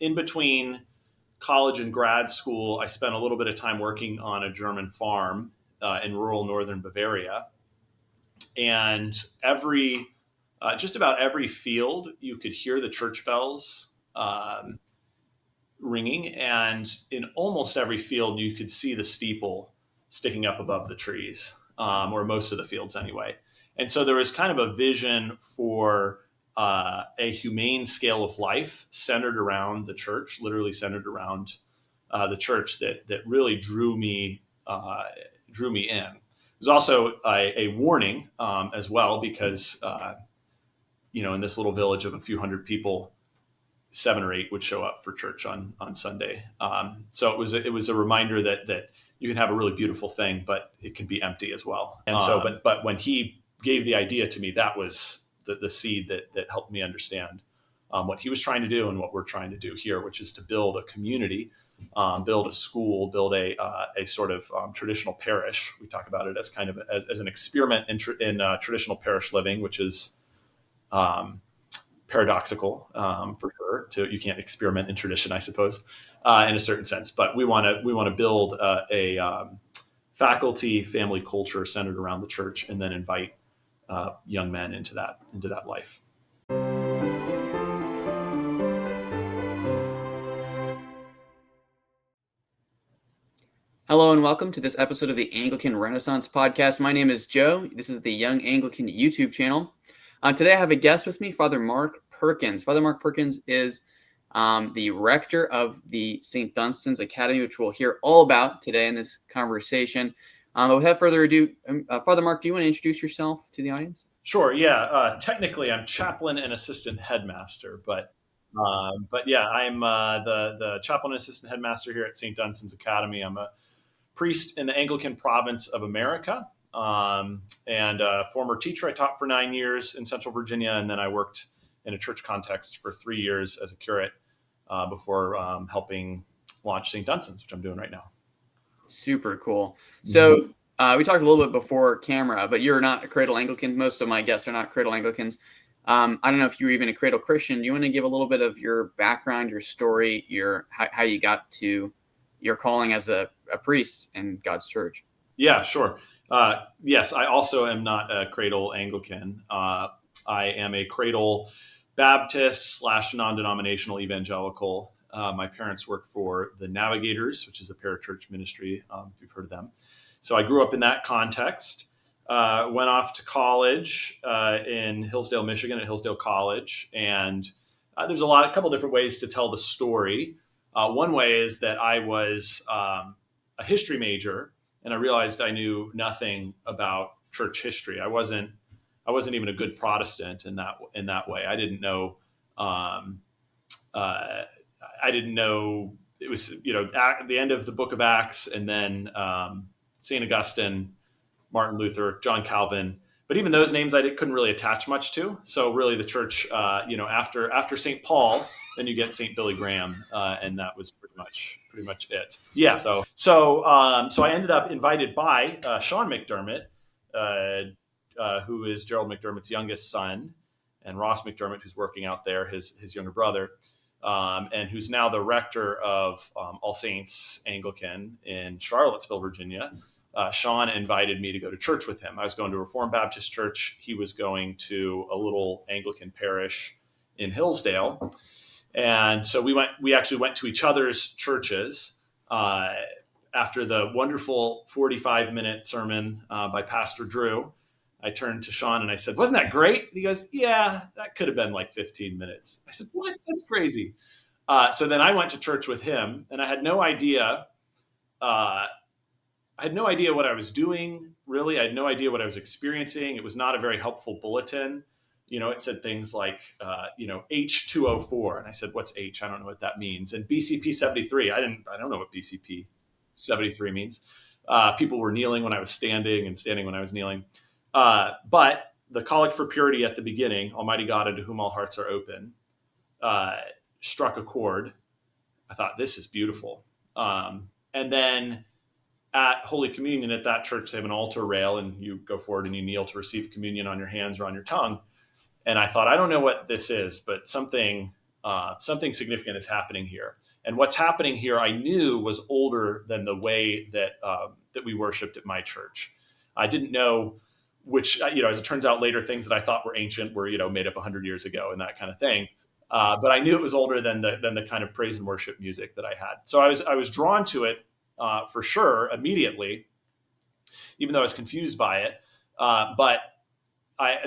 in between college and grad school, I spent a little bit of time working on a German farm in rural northern Bavaria. And just about every field, you could hear the church bells ringing. And in almost every field, you could see the steeple sticking up above the trees, or most of the fields anyway. And so there was kind of a vision for a humane scale of life centered around the church, literally centered around the church, that really drew me in. It was also a warning as well, because in this little village of a few hundred people, 7 or 8 would show up for church on Sunday. So it was a reminder that you can have a really beautiful thing, but it can be empty as well. And so, but when he gave the idea to me, that was the seed that helped me understand what he was trying to do and what we're trying to do here, which is to build a community, build a school, build a sort of traditional parish. We talk about it as kind of as an experiment in traditional parish living, which is paradoxical for sure. You can't experiment in tradition, I suppose, in a certain sense. But we want to build a faculty family culture centered around the church, and then invite young men into that life. Hello and welcome to this episode of the Anglican Renaissance Podcast. My name is Joe. This is the Young Anglican YouTube channel. Today I have a guest with me, Father Mark Perkins. Father Mark Perkins is the rector of the St. Dunstan's Academy, which we'll hear all about today in this conversation. But without further ado, Father Mark, do you want to introduce yourself to the audience? Sure. Yeah. Technically, I'm chaplain and assistant headmaster, but yeah, I'm the chaplain and assistant headmaster here at St. Dunstan's Academy. I'm a priest in the Anglican province of America, and a former teacher. I taught for 9 years in Central Virginia, and then I worked in a church context for 3 years as a curate before helping launch St. Dunstan's, which I'm doing right now. Super cool. So we talked a little bit before camera, but you're not a cradle Anglican. Most of my guests are not cradle Anglicans. I don't know if you're even a cradle Christian. Do you want to give a little bit of your background, your story, how you got to your calling as a priest in God's church? Yeah, sure. Yes, I also am not a cradle Anglican. I am a cradle Baptist / non-denominational evangelical. My parents work for the Navigators, which is a parachurch ministry, if you've heard of them. So I grew up in that context. Went off to college in Hillsdale, Michigan, at Hillsdale College. And there's a couple different ways to tell the story. One way is that I was a history major, and I realized I knew nothing about church history. I wasn't even a good Protestant in that way. I didn't know. I didn't know it was at the end of the Book of Acts, and then Saint Augustine, Martin Luther, John Calvin. But even those names couldn't really attach much to. So really, the church, after Saint Paul, then you get Saint Billy Graham, and that was pretty much it. Yeah. So I ended up invited by Sean McDermott, who is Gerald McDermott's youngest son, and Ross McDermott, who's working out there, his younger brother, and who's now the rector of All Saints Anglican in Charlottesville, Virginia. Sean invited me to go to church with him. I was going to a Reformed Baptist church. He was going to a little Anglican parish in Hillsdale. And so we actually went to each other's churches. After the wonderful 45-minute sermon by Pastor Drew, I turned to Sean and I said, "Wasn't that great?" And he goes, "Yeah, that could have been like 15 minutes. I said, "What? That's crazy." So then I went to church with him, and I had no idea. I had no idea what I was doing, really. I had no idea what I was experiencing. It was not a very helpful bulletin. It said things like, H204. And I said, "What's H? I don't know what that means." And BCP 73. I don't know what BCP 73 means. People were kneeling when I was standing and standing when I was kneeling. But the Collect for Purity at the beginning, Almighty God, unto whom all hearts are open, struck a chord. I thought, this is beautiful. And then at Holy Communion at that church, they have an altar rail, and you go forward and you kneel to receive communion on your hands or on your tongue. And I thought, I don't know what this is, but something Something significant is happening here. And what's happening here, I knew was older than the way that we worshipped at my church. I didn't know which, as it turns out, later things that I thought were ancient were, made up 100 years ago and that kind of thing. But I knew it was older than the kind of praise and worship music that I had. So I was drawn to it for sure immediately, even though I was confused by it. But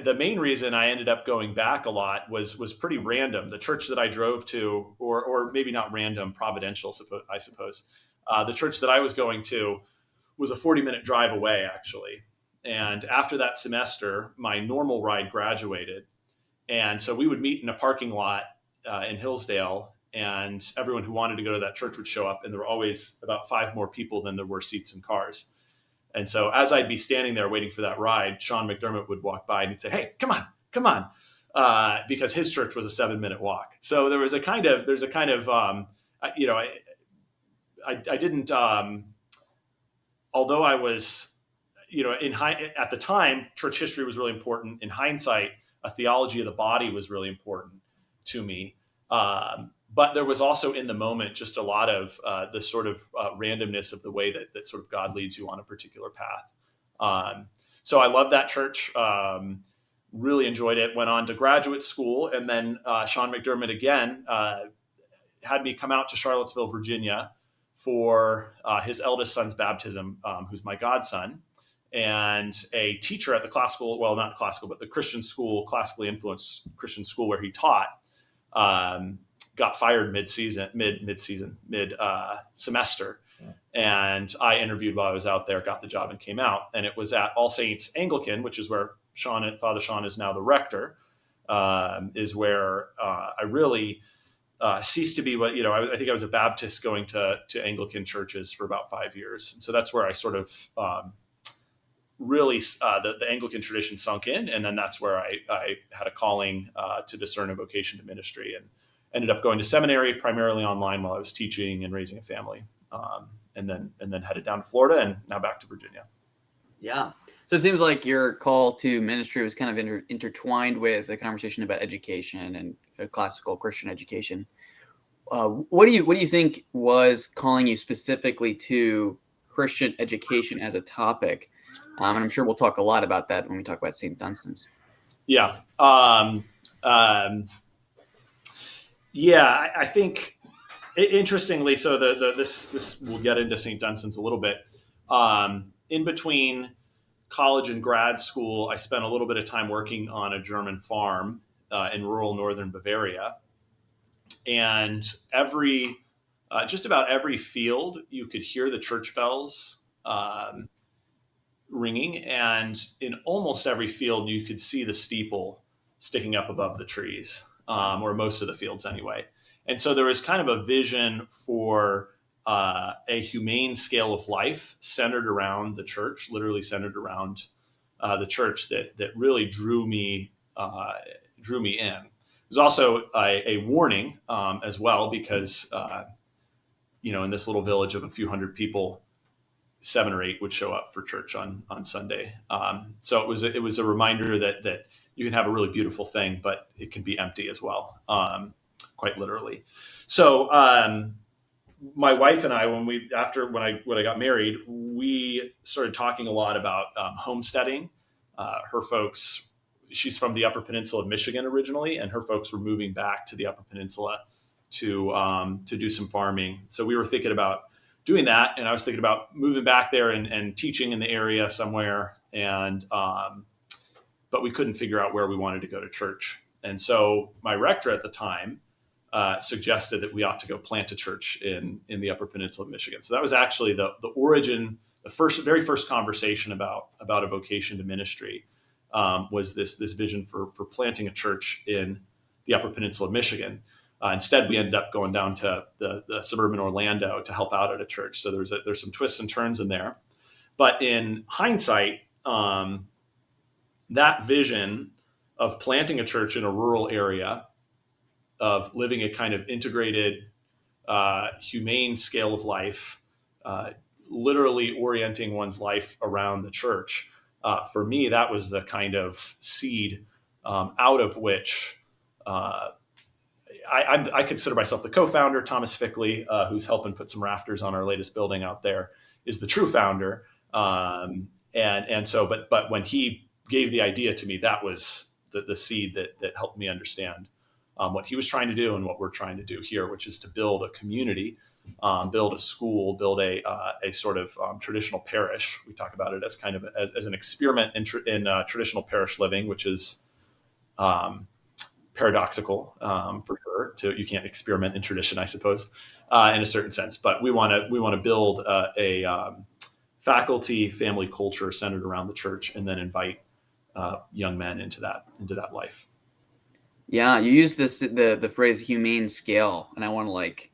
the main reason I ended up going back a lot was pretty random. The church that I drove to, or maybe not random, providential, I suppose. The church that I was going to was a 40-minute drive away, actually. And after that semester, my normal ride graduated, and so we would meet in a parking lot in Hillsdale, and everyone who wanted to go to that church would show up, and there were always about 5 more people than there were seats in cars. And so as I'd be standing there waiting for that ride, Sean McDermott would walk by and he'd say, "Hey, come on," because his church was a 7-minute walk. So there's a kind of, I didn't, although I was, at the time, church history was really important. In hindsight, a theology of the body was really important to me. But there was also in the moment just a lot of the sort of randomness of the way that sort of God leads you on a particular path. So I love that church, really enjoyed it, went on to graduate school. And then Sean McDermott again had me come out to Charlottesville, Virginia for his eldest son's baptism, who's my godson. And a teacher at the classical, well, not classical, but the Christian school, classically influenced Christian school where he taught, got fired mid semester. And I interviewed while I was out there, got the job, and came out. And it was at All Saints Anglican, which is where Father Sean is now the rector, is where I really ceased to be what, I think I was a Baptist going to Anglican churches for about 5 years. And so that's where I sort of really, the Anglican tradition sunk in. And then that's where I had a calling to discern a vocation to ministry, and ended up going to seminary primarily online while I was teaching and raising a family. And then headed down to Florida and now back to Virginia. Yeah. So it seems like your call to ministry was kind of intertwined with the conversation about education and classical Christian education. What do you think was calling you specifically to Christian education as a topic? And I'm sure we'll talk a lot about that when we talk about St. Dunstan's. Yeah. I think interestingly, so this we'll get into St. Dunstan's a little bit. In between college and grad school, I spent a little bit of time working on a German farm in rural northern Bavaria, and just about every field you could hear the church bells ringing, and in almost every field you could see the steeple sticking up above the trees, or most of the fields anyway. And so there was kind of a vision for a humane scale of life centered around the church, literally centered around the church, that really drew me in. There's also a warning as well, because in this little village of a few hundred people, 7 or 8 would show up for church on Sunday. So it was a reminder that you can have a really beautiful thing, but it can be empty as well, quite literally. So my wife and I, when I got married, we started talking a lot about homesteading. Her folks, she's from the Upper Peninsula of Michigan originally, and her folks were moving back to the Upper Peninsula to do some farming. So we were thinking about doing that, and I was thinking about moving back there and teaching in the area somewhere, and but we couldn't figure out where we wanted to go to church. And so my rector at the time suggested that we ought to go plant a church in the Upper Peninsula of Michigan. So that was actually the origin, the very first conversation about a vocation to ministry, was this vision for planting a church in the Upper Peninsula of Michigan. Instead, we ended up going down to the suburban Orlando to help out at a church. So there's some twists and turns in there. But in hindsight, that vision of planting a church in a rural area, of living a kind of integrated, humane scale of life, literally orienting one's life around the church, for me, that was the kind of seed out of which I consider myself the co-founder. Thomas Fickley, who's helping put some rafters on our latest building out there, is the true founder. But when he gave the idea to me, that was the seed that helped me understand what he was trying to do and what we're trying to do here, which is to build a community, build a school, build a sort of traditional parish. We talk about it as kind of as an experiment in traditional parish living, which is paradoxical for sure. You can't experiment in tradition, I suppose, in a certain sense. But we want to build a faculty family culture centered around the church, and then invite young men into that life. Yeah, you use the phrase humane scale, and I want to like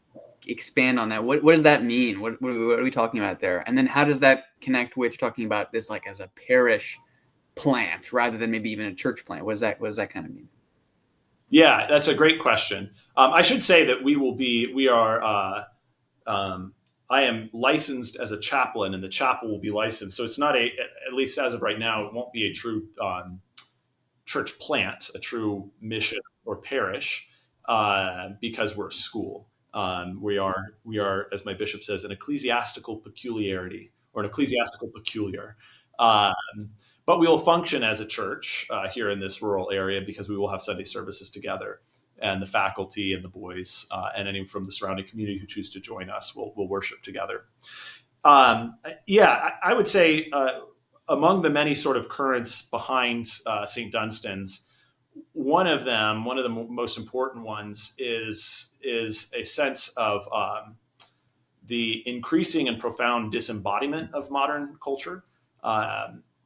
expand on that. What does that mean? What are we talking about there? And then how does that connect with talking about this like as a parish plant rather than maybe even a church plant? What does that kind of mean? Yeah, that's a great question. I should say that we are. I am licensed as a chaplain, and the chapel will be licensed. So it's not at least as of right now, it won't be a true church plant, a true mission or parish, because we're a school. We are, as my bishop says, an ecclesiastical peculiarity or an ecclesiastical peculiar. Um, but we will function as a church here in this rural area because we will have Sunday services together, and the faculty and the boys and any from the surrounding community who choose to join us will worship together. I would say among the many sort of currents behind St. Dunstan's, one of the most important ones, is a sense of the increasing and profound disembodiment of modern culture.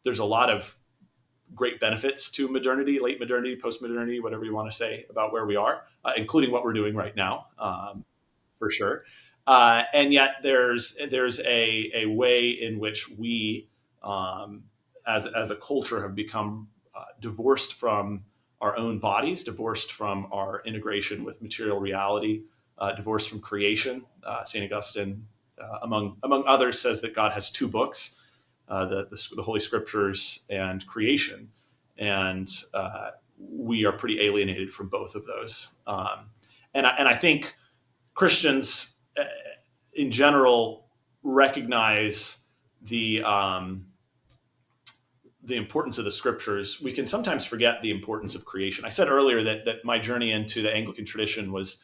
There's a lot of great benefits to modernity, late modernity, post modernity, whatever you want to say about where we are, including what we're doing right now, for sure. And yet, there's a way in which we, as a culture, have become divorced from our own bodies, divorced from our integration with material reality, divorced from creation. Saint Augustine, among others, says that God has two books: the Holy Scriptures and creation, and we are pretty alienated from both of those. And I think Christians, in general, recognize the importance of the Scriptures. We can sometimes forget the importance of creation. I said earlier that my journey into the Anglican tradition was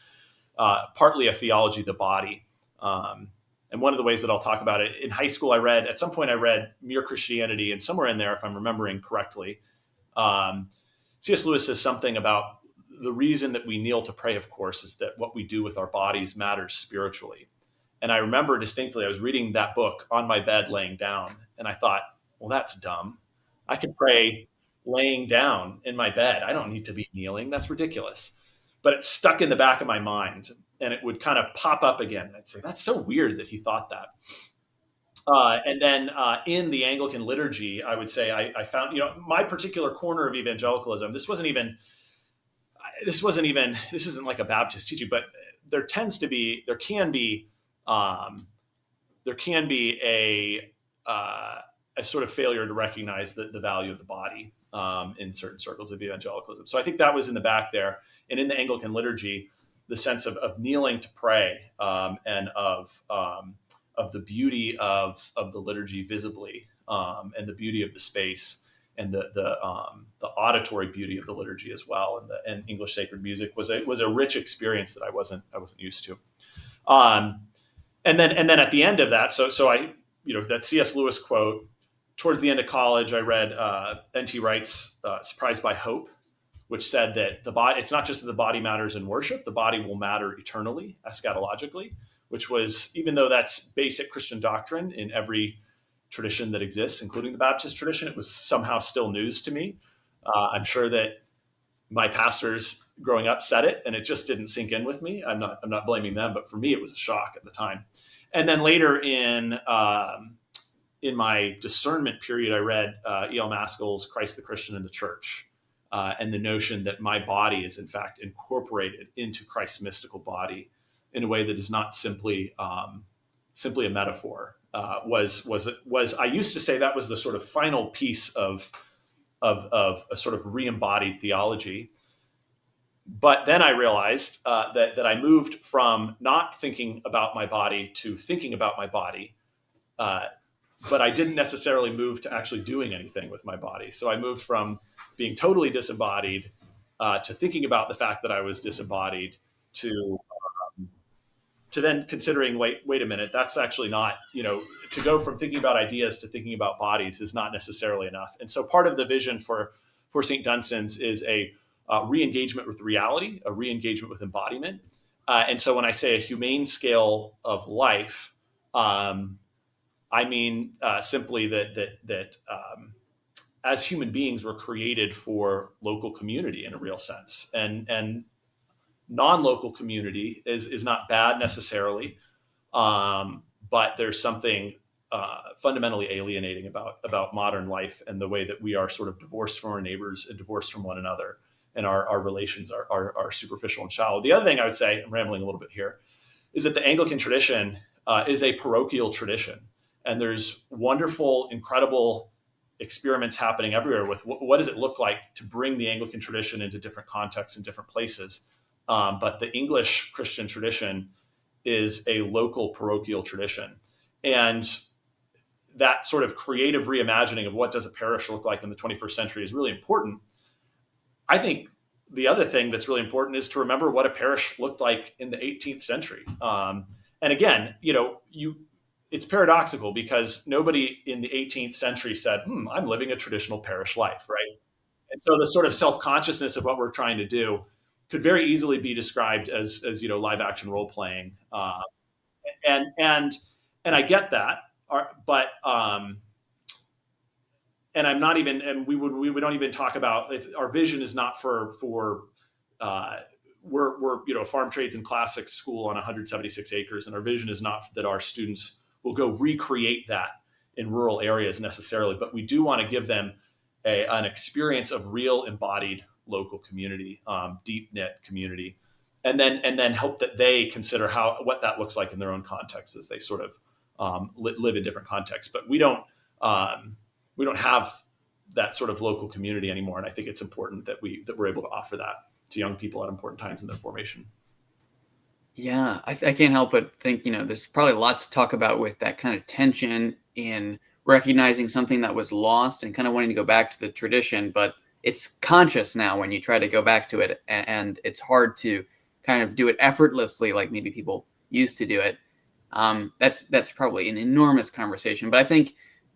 partly a theology of the body. And one of the ways that I'll talk about it, in high school, at some point I read Mere Christianity, and somewhere in there, if I'm remembering correctly, C.S. Lewis says something about the reason that we kneel to pray, of course, is that what we do with our bodies matters spiritually. And I remember distinctly, I was reading that book on my bed laying down, and I thought, well, that's dumb. I can pray laying down in my bed. I don't need to be kneeling. That's ridiculous. But it stuck in the back of my mind, and it would kind of pop up again. I'd say, that's so weird that he thought that. And then in the Anglican liturgy, I would say I found, my particular corner of evangelicalism. This isn't like a Baptist teaching, but there can be a sort of failure to recognize the value of the body in certain circles of evangelicalism. So I think that was in the back there. And in the Anglican liturgy, the sense of kneeling to pray, and of the beauty of the liturgy visibly, and the beauty of the space, and the auditory beauty of the liturgy as well, and English sacred music was a rich experience that I wasn't used to. And then at the end of that, so I, that C.S. Lewis quote, towards the end of college, I read N.T. Wright's Surprised by Hope, which said that the body, it's not just that the body matters in worship, the body will matter eternally, eschatologically, which was, even though that's basic Christian doctrine in every tradition that exists, including the Baptist tradition, it was somehow still news to me. I'm sure that my pastors growing up said it, and it just didn't sink in with me. I'm not blaming them, but for me, it was a shock at the time. And then later in my discernment period, I read E.L. Maskell's Christ the Christian and the Church, and the notion that my body is in fact incorporated into Christ's mystical body in a way that is not simply a metaphor. Was I used to say that was the sort of final piece of a sort of re-embodied theology. But then I realized that I moved from not thinking about my body to thinking about my body, uh, but I didn't necessarily move to actually doing anything with my body. So I moved from being totally disembodied to thinking about the fact that I was disembodied to then considering, wait a minute, that's actually not, to go from thinking about ideas to thinking about bodies is not necessarily enough. And so part of the vision for St. Dunstan's is a re-engagement with reality, a re-engagement with embodiment. And so when I say a humane scale of life, I mean simply that as human beings, we're created for local community in a real sense, and non-local community is not bad necessarily, but there's something fundamentally alienating about modern life and the way that we are sort of divorced from our neighbors and divorced from one another, and our relations are superficial and shallow. The other thing I would say, I'm rambling a little bit here, is that the Anglican tradition is a parochial tradition, and there's wonderful, incredible experiments happening everywhere with what does it look like to bring the Anglican tradition into different contexts and different places. But the English Christian tradition is a local parochial tradition, and that sort of creative reimagining of what does a parish look like in the 21st century is really important. I think the other thing that's really important is to remember what a parish looked like in the 18th century. And again, it's paradoxical because nobody in the 18th century said, I'm living a traditional parish life, right? And so the sort of self-consciousness of what we're trying to do could very easily be described as live action role playing, and and I get that, but and I'm not even, and we don't even talk about our vision is not for uh, we're farm trades and classics school on 176 acres, and our vision is not that our students will go recreate that in rural areas necessarily, but we do want to give them an experience of real embodied local community, deep knit community, and then help that they consider what that looks like in their own context as they sort of live in different contexts. But we don't have that sort of local community anymore, and I think it's important that we're able to offer that to young people at important times in their formation. Yeah, I can't help but think, there's probably lots to talk about with that kind of tension in recognizing something that was lost and kind of wanting to go back to the tradition, but it's conscious now when you try to go back to it, and it's hard to kind of do it effortlessly like maybe people used to do it. That's probably an enormous conversation, but I think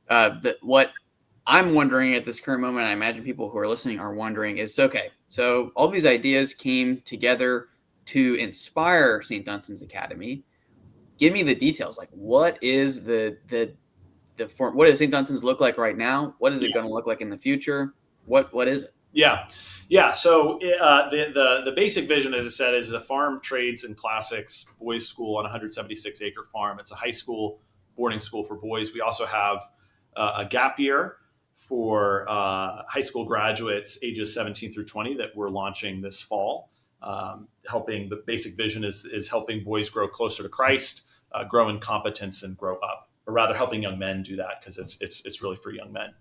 that what I'm wondering at this current moment, I imagine people who are listening are wondering, is okay, so all these ideas came together to inspire St. Dunstan's Academy. Give me the details. Like, what is the form? What does St. Dunstan's look like right now? What is it Yeah. going to look like in the future? What is it? Yeah. So the basic vision, as I said, is a farm trades and classics boys school on a 176-acre farm. It's a high school boarding school for boys. We also have a gap year for high school graduates ages 17 through 20 that we're launching this fall. Helping the basic vision is helping boys grow closer to Christ, grow in competence, and grow up, or rather, helping young men do that because it's really for young men.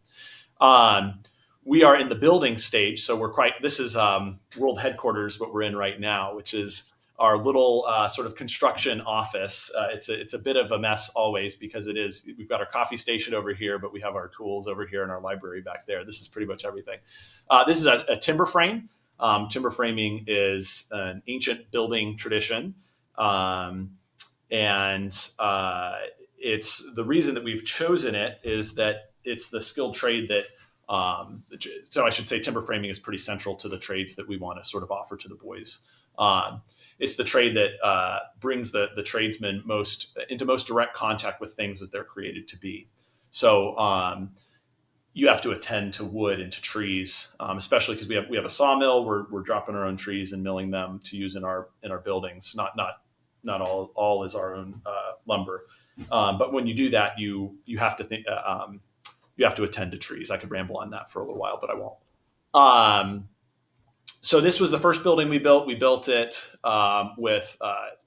Um, we are in the building stage, so this is world headquarters, what we're in right now, which is our little sort of construction office. It's a bit of a mess always because we've got our coffee station over here, but we have our tools over here and our library back there. This is pretty much everything. This is a timber frame. Timber framing is an ancient building tradition. And it's the reason that we've chosen it is that it's the skilled trade that so I should say timber framing is pretty central to the trades that we want to sort of offer to the boys. It's the trade that brings the tradesmen into most direct contact with things as they're created to be. So you have to attend to wood and to trees, especially because we have a sawmill. We're dropping our own trees and milling them to use in our buildings. Not all is our own lumber, but when you do that, you have to think. You have to attend to trees. I could ramble on that for a little while, but I won't. So this was the first building we built. We built it with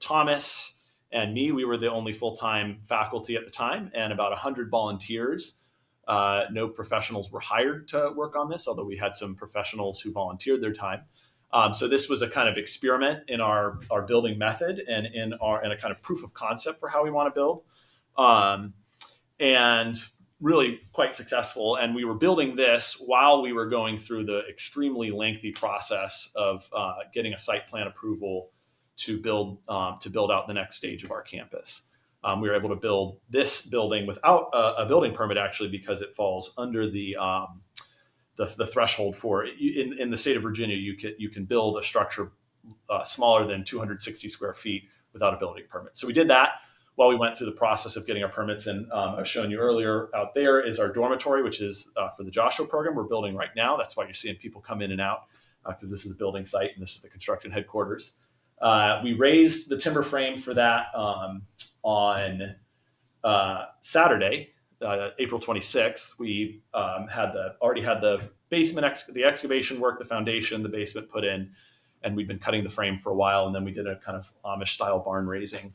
Thomas and me. We were the only full-time faculty at the time, and about 100 volunteers. No professionals were hired to work on this, although we had some professionals who volunteered their time. So this was a kind of experiment in our building method and in a kind of proof of concept for how we want to build. Um, and really quite successful. And we were building this while we were going through the extremely lengthy process of getting a site plan approval to build out the next stage of our campus. We were able to build this building without a building permit, actually, because it falls under the threshold for in the state of Virginia. You can build a structure smaller than 260 square feet without a building permit. So we did that while we went through the process of getting our permits. And I was showing you earlier, out there is our dormitory, which is for the Joshua program we're building right now. That's why you're seeing people come in and out, because this is the building site and this is the construction headquarters. We raised the timber frame for that on Saturday, April 26th. We already had the basement, the excavation work, the foundation, the basement put in, and we'd been cutting the frame for a while. And then we did a kind of Amish style barn raising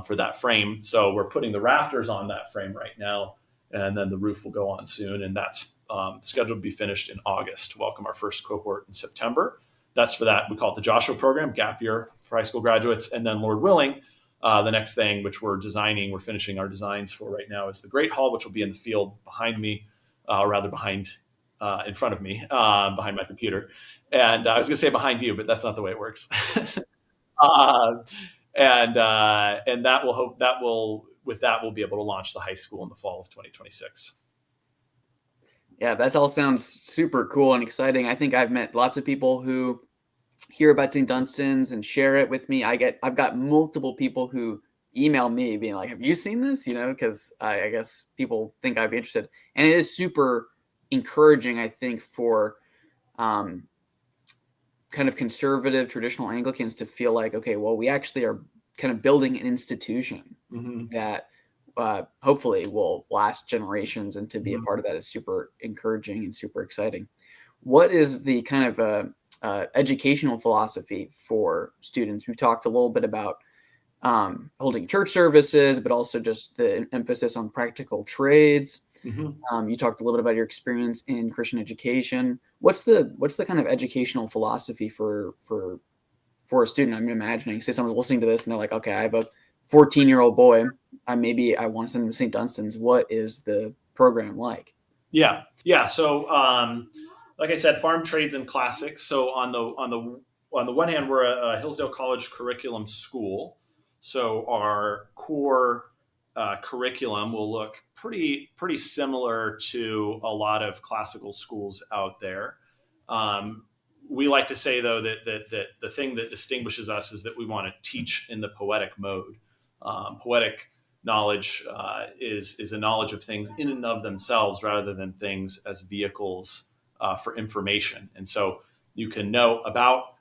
for that frame. So we're putting the rafters on that frame right now, and then the roof will go on soon. And that's scheduled to be finished in August to welcome our first cohort in September. That's for that. We call it the Joshua program, gap year for high school graduates. And then, Lord willing, the next thing, which we're finishing our designs for right now, is the Great Hall, which will be in the field behind me, in front of me, behind my computer. And I was going to say behind you, but that's not the way it works. uh, and with that, we'll be able to launch the high school in the fall of 2026. Yeah, that all sounds super cool and exciting. I think I've met lots of people who hear about St. Dunstan's and share it with me. I've got multiple people who email me being like, "Have you seen this?" Because I guess people think I'd be interested, and it is super encouraging, I think, for kind of conservative traditional Anglicans to feel like, okay, well, we actually are kind of building an institution that hopefully will last generations, and to be a part of that is super encouraging and super exciting. What is the kind of educational philosophy for students? We've talked a little bit about holding church services, but also just the emphasis on practical trades. You talked a little bit about your experience in Christian education. What's the kind of educational philosophy for a student? I'm imagining, say someone's listening to this and they're like, okay, I have a 14-year-old boy. Maybe I want to send him to St. Dunstan's. What is the program like? Yeah. So, like I said, farm trades and classics. So on the one hand, we're a Hillsdale College curriculum school. So our core curriculum will look pretty similar to a lot of classical schools out there. We like to say, though, that the thing that distinguishes us is that we want to teach in the poetic mode. Poetic knowledge is a knowledge of things in and of themselves, rather than things as vehicles for information. And so you can know about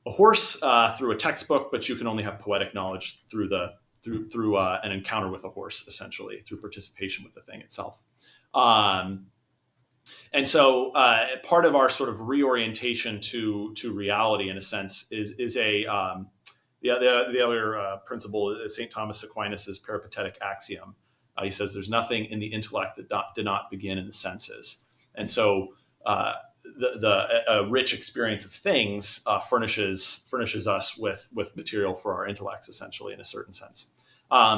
a horse through a textbook, but you can only have poetic knowledge through an encounter with a horse, essentially through participation with the thing itself. And so part of our sort of reorientation to reality, in a sense, is the other principle is St. Thomas Aquinas' peripatetic axiom. He says there's nothing in the intellect that did not begin in the senses. And so the rich experience of things furnishes us with material for our intellects, essentially, in a certain sense.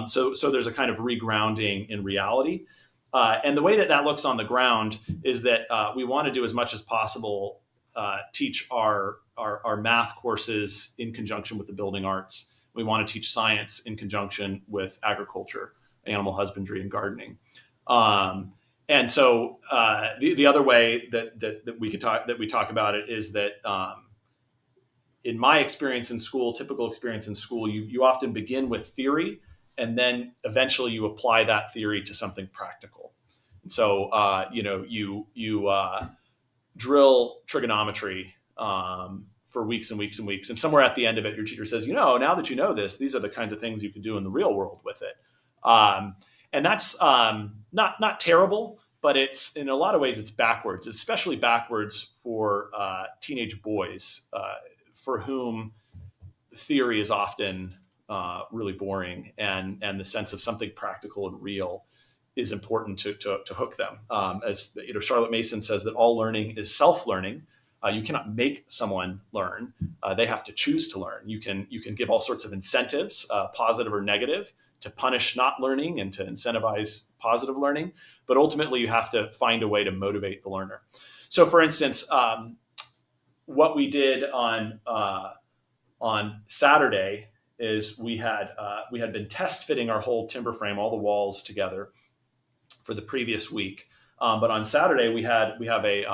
So there's a kind of regrounding in reality. And the way that looks on the ground is that we want to do as much as possible, teach our math courses in conjunction with the building arts. We want to teach science in conjunction with agriculture, animal husbandry, and gardening. And so the other way that we talk about it is that in my experience in school, typical experience in school, you often begin with theory, and then eventually you apply that theory to something practical. And so you drill trigonometry for weeks and weeks and weeks, and somewhere at the end of it, your teacher says, now that you know this, these are the kinds of things you can do in the real world with it. And that's not terrible, but it's, in a lot of ways, it's backwards, especially backwards for teenage boys, for whom theory is often really boring, and the sense of something practical and real is important to hook them. As Charlotte Mason says, that all learning is self-learning, You cannot make someone learn. They have to choose to learn. You can give all sorts of incentives, positive or negative, to punish not learning and to incentivize positive learning. But ultimately, you have to find a way to motivate the learner. So, for instance, what we did on Saturday is we had been test fitting our whole timber frame, all the walls together, for the previous week. But on Saturday we have a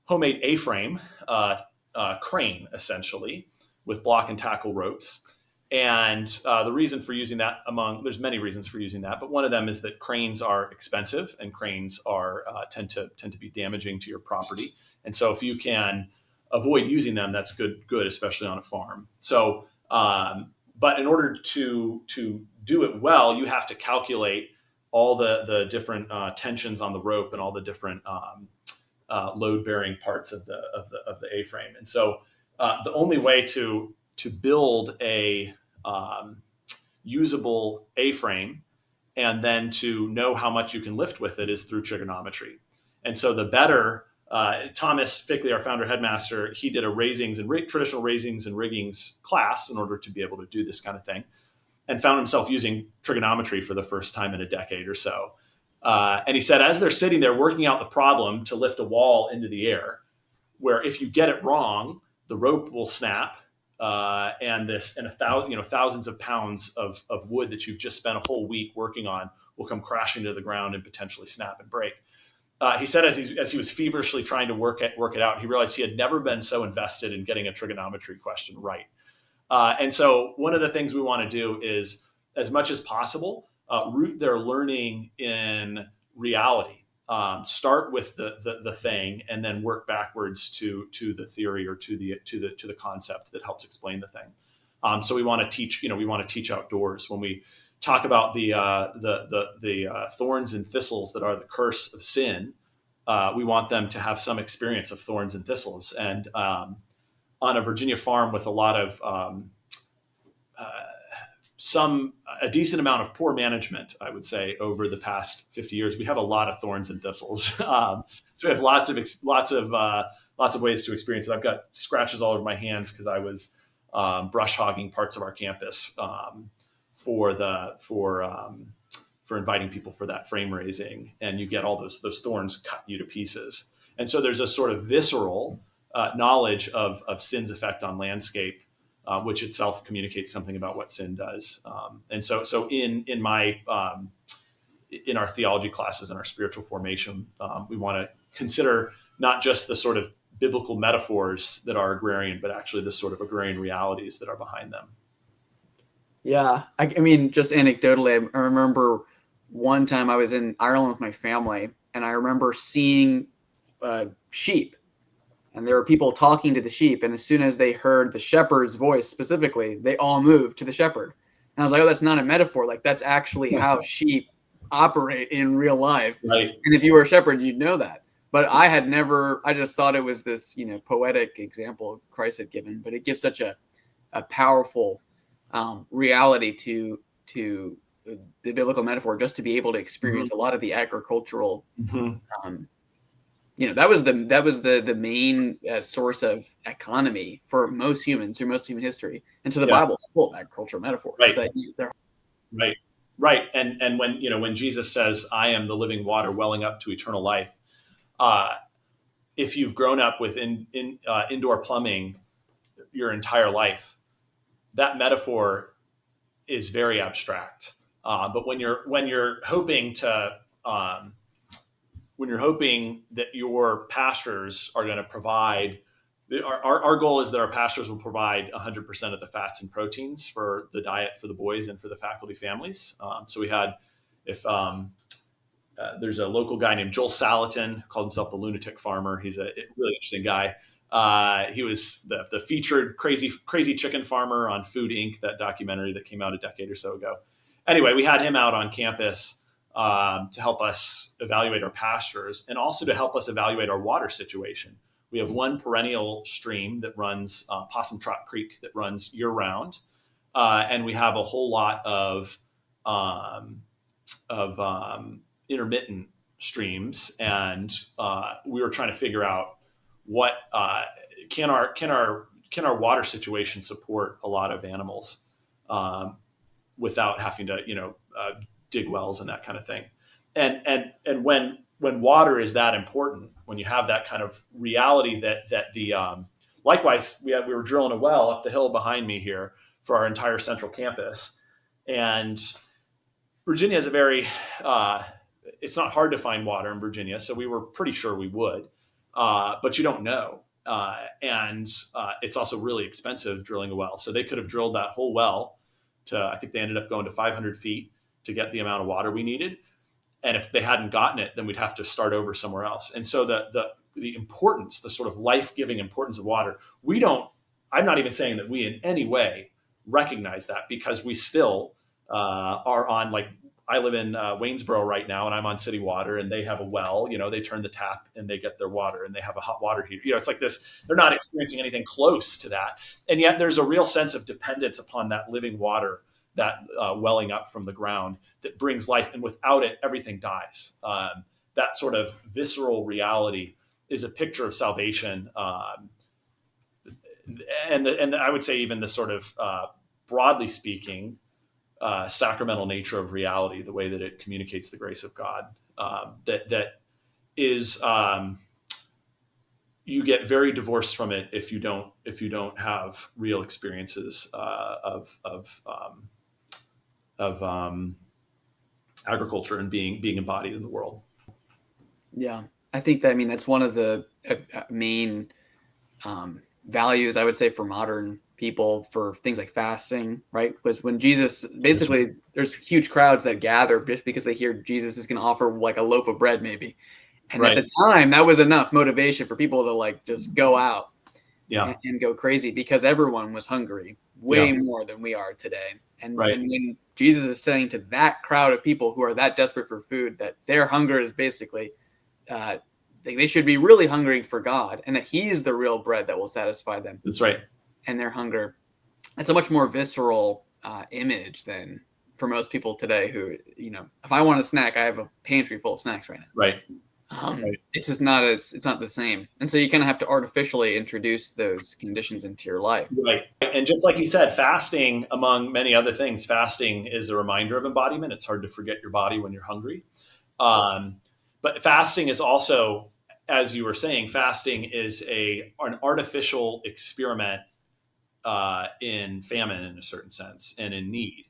homemade A-frame crane, essentially, with block and tackle ropes. And the reason for using that, there's many reasons for using that, but one of them is that cranes are expensive, and cranes are tend to be damaging to your property. And so if you can avoid using them, that's good, especially on a farm. So, but in order to do it well, you have to calculate all the different tensions on the rope and all the different load-bearing parts of the A-frame. And so the only way to build a usable A-frame and then to know how much you can lift with it is through trigonometry. And so the better, Thomas Fickley, our founder headmaster, he did a traditional raisings and riggings class in order to be able to do this kind of thing, and found himself using trigonometry for the first time in a decade or so. And he said, as they're sitting there working out the problem to lift a wall into the air, where if you get it wrong, the rope will snap, and thousands of pounds of wood that you've just spent a whole week working on will come crashing to the ground and potentially snap and break. He said as he was feverishly trying to work it out, he realized he had never been so invested in getting a trigonometry question right. And so one of the things we want to do is, as much as possible, root their learning in reality. Start with the thing, and then work backwards to the theory or to the concept that helps explain the thing. So we want to teach outdoors. When we talk about the thorns and thistles that are the curse of sin, we want them to have some experience of thorns and thistles. And on a Virginia farm with a lot of a decent amount of poor management, I would say, over the past 50 years, we have a lot of thorns and thistles. So we have lots of ways to experience it. I've got scratches all over my hands because I was brush hogging parts of our campus for inviting people for that frame raising, and you get all those thorns cut you to pieces. And so there's a sort of visceral knowledge of sin's effect on landscape, which itself communicates something about what sin does. And so in our theology classes and our spiritual formation, we want to consider not just the sort of biblical metaphors that are agrarian, but actually the sort of agrarian realities that are behind them. Yeah, I mean, just anecdotally, I remember one time I was in Ireland with my family, and I remember seeing sheep. And there were people talking to the sheep. And as soon as they heard the shepherd's voice specifically, they all moved to the shepherd. And I was like, oh, that's not a metaphor. Like, that's actually how sheep operate in real life. Right. And if you were a shepherd, you'd know that. But I just thought it was this, poetic example Christ had given. But it gives such a powerful reality to the biblical metaphor, just to be able to experience a lot of the agricultural that was the main source of economy for most humans through most human history. And so the Bible's full of agricultural metaphors. Right. Right. And when Jesus says, I am the living water welling up to eternal life, if you've grown up with indoor plumbing your entire life, that metaphor is very abstract. But when you're hoping that your pastors are going to provide, our goal is that our pastors will provide 100% of the fats and proteins for the diet for the boys and for the faculty families. So we had, there's a local guy named Joel Salatin, called himself the lunatic farmer. He's a really interesting guy. He was the featured crazy chicken farmer on Food Inc., that documentary that came out a decade or so ago. Anyway, we had him out on campus to help us evaluate our pastures, and also to help us evaluate our water situation. We have one perennial stream that runs, Possum Trot Creek, that runs year round. And we have a whole lot of intermittent streams. And we were trying to figure out what can our water situation support a lot of animals um, without having to dig wells and that kind of thing. And when water is that important, when you have that kind of reality that the likewise we were drilling a well up the hill behind me here for our entire central campus, and Virginia is a very it's not hard to find water in Virginia, so we were pretty sure we would, but you don't know. And it's also really expensive drilling a well. So they could have drilled that whole well to, I think they ended up going to 500 feet to get the amount of water we needed. And if they hadn't gotten it, then we'd have to start over somewhere else. And so the importance, the sort of life-giving importance of water, we don't, I'm not even saying that we in any way recognize that, because we still are on, like, I live in Waynesboro right now, and I'm on city water, and they have a well. They turn the tap and they get their water, and they have a hot water heater. It's like this. They're not experiencing anything close to that, and yet there's a real sense of dependence upon that living water, that welling up from the ground, that brings life, and without it, everything dies. That sort of visceral reality is a picture of salvation, and I would say even the sort of broadly speaking, sacramental nature of reality, the way that it communicates the grace of God, that is, you get very divorced from it if you don't have real experiences of agriculture and being embodied in the world. Yeah, I think that, that's one of the main values, I would say, for modern people for things like fasting, right? Was when Jesus, basically, there's huge crowds that gather just because they hear Jesus is going to offer like a loaf of bread, maybe. And right. At the time, that was enough motivation for people to like just go out and go crazy, because everyone was hungry way more than we are today. And when Jesus is saying to that crowd of people who are that desperate for food, that their hunger is basically, they should be really hungry for God, and that He is the real bread that will satisfy them. That's right. And their hunger. It's a much more visceral image than for most people today who, if I want a snack, I have a pantry full of snacks right now. Right. It's just not it's not the same. And so you kind of have to artificially introduce those conditions into your life. Right. And just like you said, fasting, among many other things, fasting is a reminder of embodiment. It's hard to forget your body when you're hungry. But fasting is also, as you were saying, fasting is an artificial experiment in famine, in a certain sense, and in need.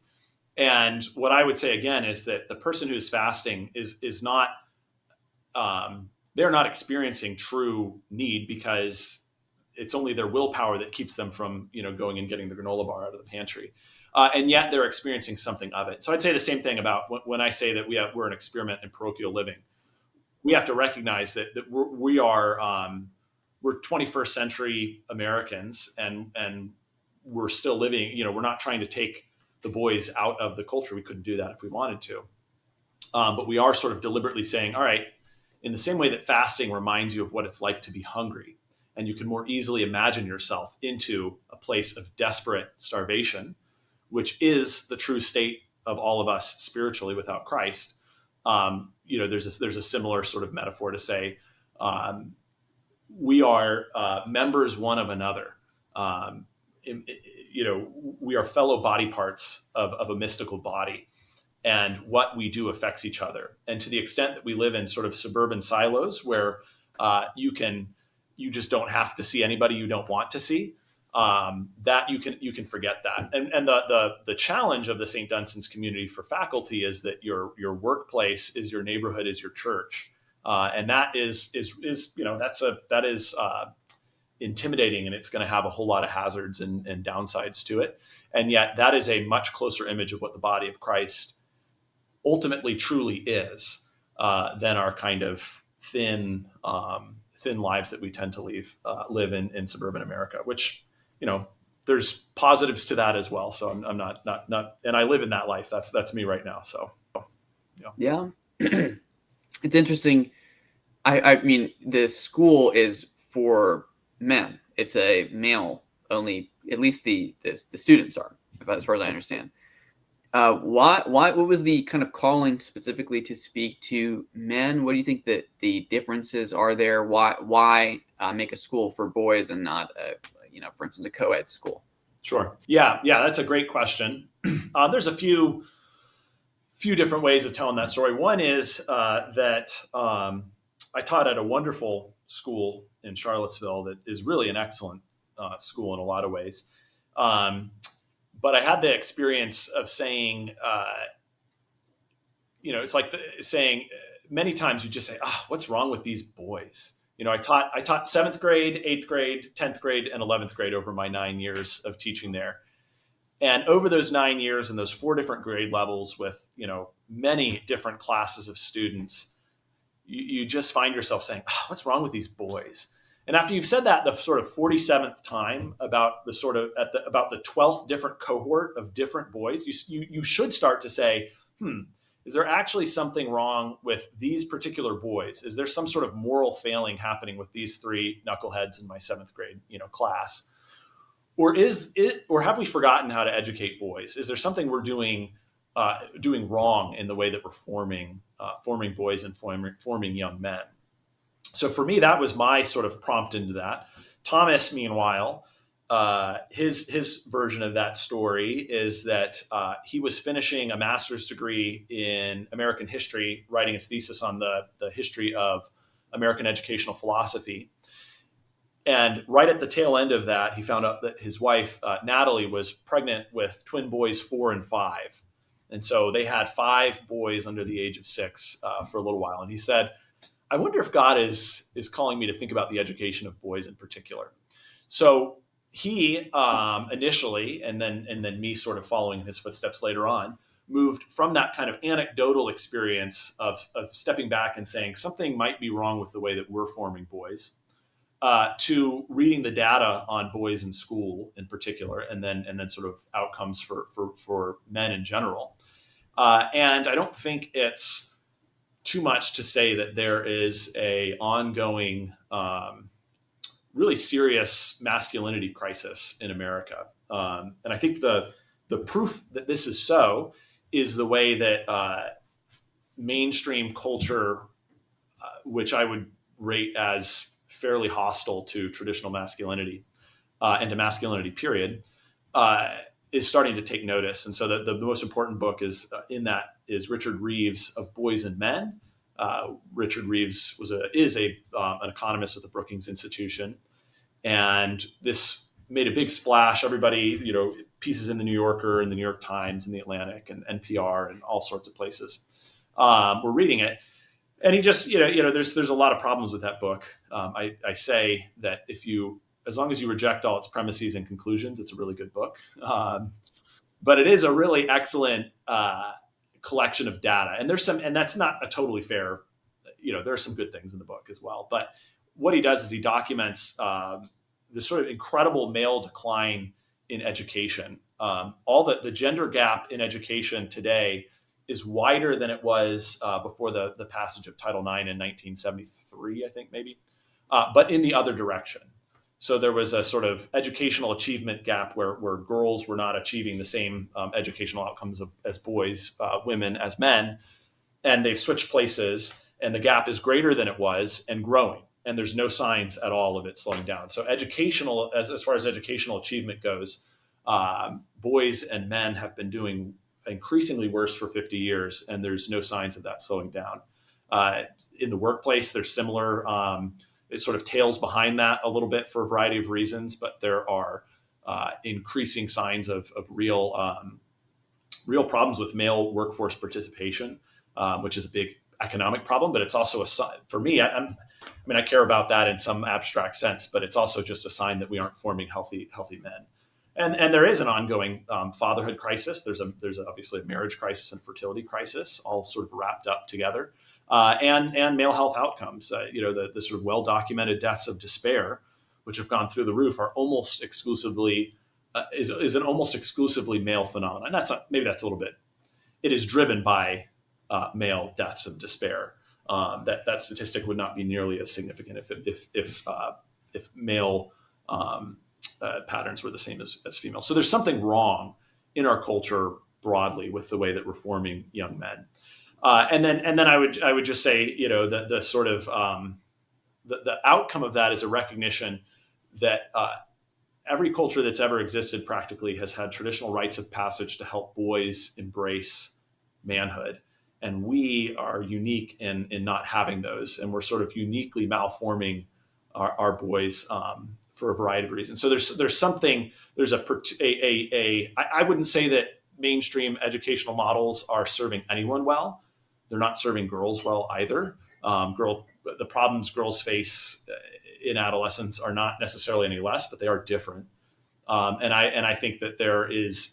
And what I would say again is that the person who's fasting is not, they're not experiencing true need, because it's only their willpower that keeps them from, going and getting the granola bar out of the pantry. And yet they're experiencing something of it. So I'd say the same thing about when I say that we're an experiment in parochial living. We have to recognize that we're 21st century Americans, and we're still living, we're not trying to take the boys out of the culture. We couldn't do that if we wanted to. But we are sort of deliberately saying, all right, in the same way that fasting reminds you of what it's like to be hungry, and you can more easily imagine yourself into a place of desperate starvation, which is the true state of all of us spiritually without Christ. There's a similar sort of metaphor to say, we are members one of another. We are fellow body parts of a mystical body, and what we do affects each other. And to the extent that we live in sort of suburban silos where you just don't have to see anybody you don't want to see, that you can forget that. And the challenge of the St. Dunstan's community for faculty is that your workplace is your neighborhood, is your church, and that is intimidating, and it's going to have a whole lot of hazards and downsides to it. And yet that is a much closer image of what the body of Christ ultimately truly is than our kind of thin lives that we tend to live in suburban America, which, there's positives to that as well. So I'm not, and I live in that life. That's me right now. So, yeah. It's interesting. I mean, the school is for men. It's a male only, at least the students are, as far as I understand. What was the kind of calling specifically to speak to men? What do you think that the differences are there? Why make a school for boys and not for instance, a co-ed school? Sure. Yeah, that's a great question. There's a few different ways of telling that story. One is that I taught at a wonderful school in Charlottesville that is really an excellent school in a lot of ways. But I had the experience of saying, it's like saying many times you just say, "Oh, what's wrong with these boys?" I taught seventh grade, eighth grade, 10th grade, and 11th grade over my 9 years of teaching there. And over those 9 years and those four different grade levels with, many different classes of students, you just find yourself saying, "Oh, what's wrong with these boys?" And after you've said that the sort of 47th time about about the 12th different cohort of different boys, you should start to say, is there actually something wrong with these particular boys? Is there some sort of moral failing happening with these three knuckleheads in my seventh grade, class? Or have we forgotten how to educate boys? Is there something we're doing wrong in the way that we're forming boys and forming young men? So for me, that was my sort of prompt into that. Thomas, meanwhile, his version of that story is that he was finishing a master's degree in American history, writing his thesis on the history of American educational philosophy. And right at the tail end of that, he found out that his wife, Natalie, was pregnant with twin boys 4 and 5. And so they had 5 boys under the age of 6 for a little while. And he said, I wonder if God is calling me to think about the education of boys in particular. So he initially, and then me sort of following in his footsteps later on, moved from that kind of anecdotal experience of stepping back and saying something might be wrong with the way that we're forming boys, to reading the data on boys in school in particular, and then sort of outcomes for men in general. And I don't think it's too much to say that there is a ongoing, really serious masculinity crisis in America. And I think the proof that this is so is the way that mainstream culture, which I would rate as fairly hostile to traditional masculinity and to masculinity, period, is starting to take notice. And so the most important book is in that is Richard Reeves' of Boys and Men. Richard Reeves is an economist with the Brookings Institution, and this made a big splash. Everybody, pieces in the New Yorker and the New York Times and the Atlantic and NPR and all sorts of places were reading it. And he just, there's a lot of problems with that book. I say that as long as you reject all its premises and conclusions, it's a really good book. But it is a really excellent collection of data. And and that's not a totally fair, there are some good things in the book as well. But what he does is he documents the sort of incredible male decline in education. All the gender gap in education today is wider than it was before the passage of Title IX in 1973, I think maybe, but in the other direction. So there was a sort of educational achievement gap where girls were not achieving the same educational outcomes as boys, women as men, and they've switched places, and the gap is greater than it was and growing. And there's no signs at all of it slowing down. So as far as educational achievement goes, boys and men have been doing increasingly worse for 50 years, and there's no signs of that slowing down. In the workplace, there's similar, it sort of tails behind that a little bit for a variety of reasons, but there are increasing signs of real problems with male workforce participation, which is a big economic problem, but it's also for me, I care about that in some abstract sense, but it's also just a sign that we aren't forming healthy men. And there is an ongoing fatherhood crisis. There's obviously a marriage crisis and fertility crisis, all sort of wrapped up together, and male health outcomes. The sort of well-documented deaths of despair, which have gone through the roof, are almost exclusively is an almost exclusively male phenomenon. Maybe that's a little bit. It is driven by male deaths of despair. That statistic would not be nearly as significant if male patterns were the same as female. So there's something wrong in our culture broadly with the way that we're forming young men. And then I would just say, the sort of the outcome of that is a recognition that every culture that's ever existed practically has had traditional rites of passage to help boys embrace manhood. And we are unique in not having those. And we're sort of uniquely malforming our boys for a variety of reasons. So there's something, there's I wouldn't say that mainstream educational models are serving anyone well. They're not serving girls well either. The problems girls face in adolescence are not necessarily any less, but they are different. And I think that there is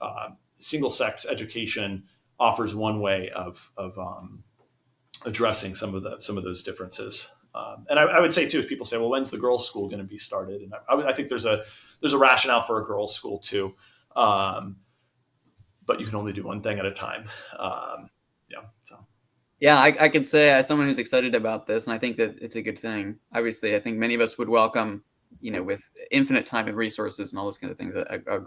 single sex education offers one way of addressing some of those differences. And I would say too, if people say, well, when's the girls' school going to be started? And I think there's a rationale for a girls' school too, but you can only do one thing at a time. Yeah. So. Yeah, I could say as someone who's excited about this, and I think that it's a good thing. Obviously, I think many of us would welcome, with infinite time and resources and all those kind of things, a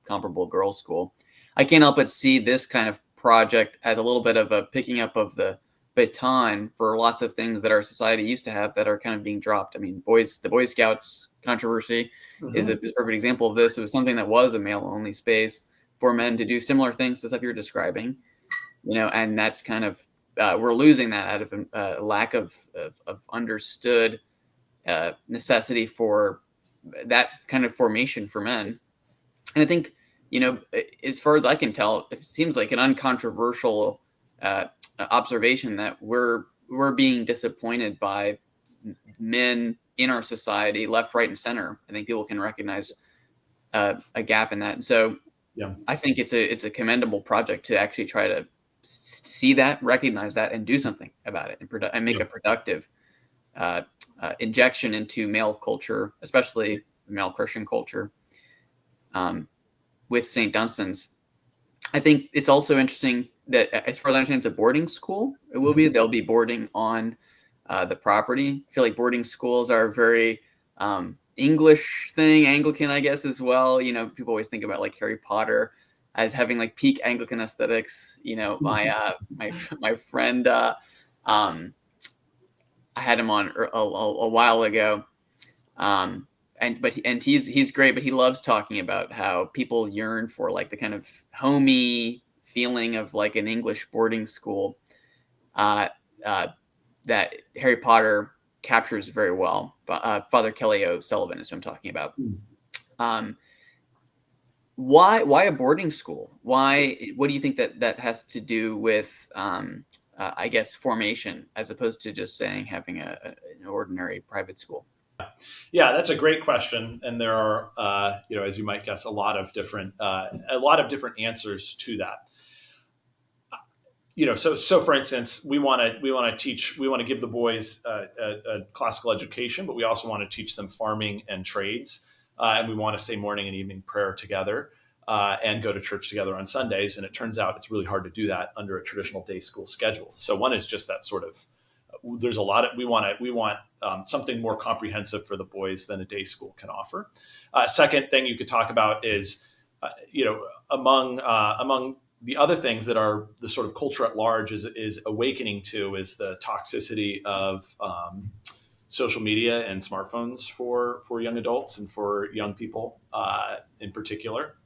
comparable girls' school. I can't help but see this kind of project as a little bit of a picking up of the baton for lots of things that our society used to have that are kind of being dropped. I mean, the Boy Scouts controversy is a perfect example of this. It was something that was a male-only space for men to do similar things to stuff you're describing, and that's kind of we're losing that out of a lack of understood necessity for that kind of formation for men. And I think, as far as I can tell, it seems like an uncontroversial observation that we're being disappointed by men in our society, left, right, and center. I think people can recognize a gap in that. And so Yeah. I think it's a commendable project to actually try to see that, recognize that, and do something about it, and make a productive injection into male culture, especially male Christian culture, with St. Dunstan's. I think it's also interesting that, as far as I understand, it's a boarding school. It will be. They'll be boarding on the property. I feel like boarding schools are a very English thing, Anglican, I guess, as well. People always think about like Harry Potter as having like peak Anglican aesthetics. My friend, I had him on a while ago, and he's great, but he loves talking about how people yearn for like the kind of homey feeling of like an English boarding school that Harry Potter captures very well. Father Kelly O'Sullivan is who I'm talking about. Why a boarding school? What do you think that has to do with, I guess, formation, as opposed to just saying having an ordinary private school? Yeah, that's a great question, and there are, as you might guess, a lot of different answers to that. So for instance, we want to give the boys a classical education, but we also want to teach them farming and trades, and we want to say morning and evening prayer together, and go to church together on Sundays. And it turns out it's really hard to do that under a traditional day school schedule. So one is just that sort of, there's a lot of, we want something more comprehensive for the boys than a day school can offer. Second thing you could talk about is, among the other things that are the sort of culture at large is awakening to is the toxicity of social media and smartphones for young adults and for young people in particular.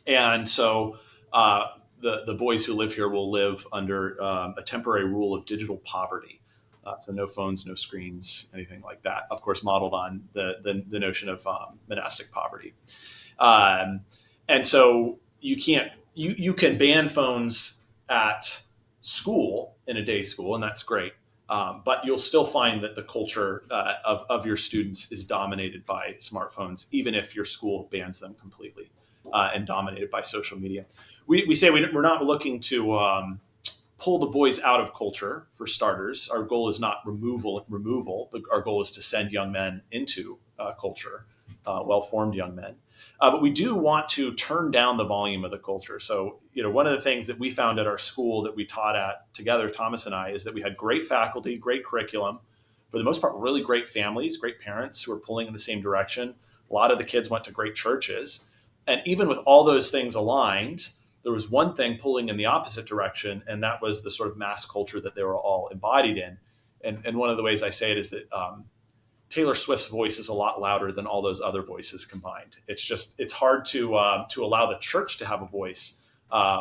And so the boys who live here will live under a temporary rule of digital poverty. So no phones, no screens, anything like that. Of course, modeled on the notion of monastic poverty. And so you can ban phones at school in a day school, and that's great. But you'll still find that the culture of your students is dominated by smartphones, even if your school bans them completely, and dominated by social media. We say we're not looking to pull the boys out of culture, for starters. Our goal is not removal. Our goal is to send young men into culture, well-formed young men. But we do want to turn down the volume of the culture. So, one of the things that we found at our school that we taught at together, Thomas and I, is that we had great faculty, great curriculum, for the most part, really great families, great parents who were pulling in the same direction. A lot of the kids went to great churches. And even with all those things aligned, there was one thing pulling in the opposite direction, and that was the sort of mass culture that they were all embodied in. And one of the ways I say it is that Taylor Swift's voice is a lot louder than all those other voices combined. It's hard to allow the church to have a voice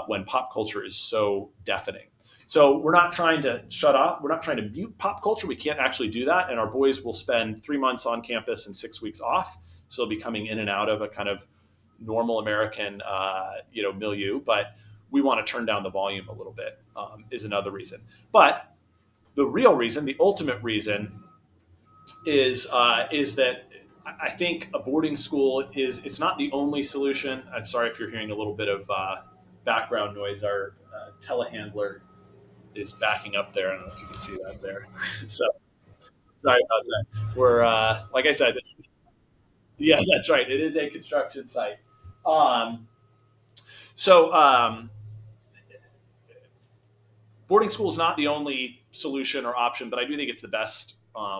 when pop culture is so deafening. So we're not trying to shut off. We're not trying to mute pop culture. We can't actually do that. And our boys will spend 3 months on campus and 6 weeks off. So they'll be coming in and out of a kind of normal American, milieu. But we want to turn down the volume a little bit is another reason. But the real reason, the ultimate reason, is that I think a boarding school it's not the only solution. I'm sorry if you're hearing a little bit of background noise. Our telehandler is backing up there. I don't know if you can see that there. So sorry about that. We're like I said, yeah, that's right. It is a construction site. Um, so boarding school is not the only solution or option, but I do think it's the best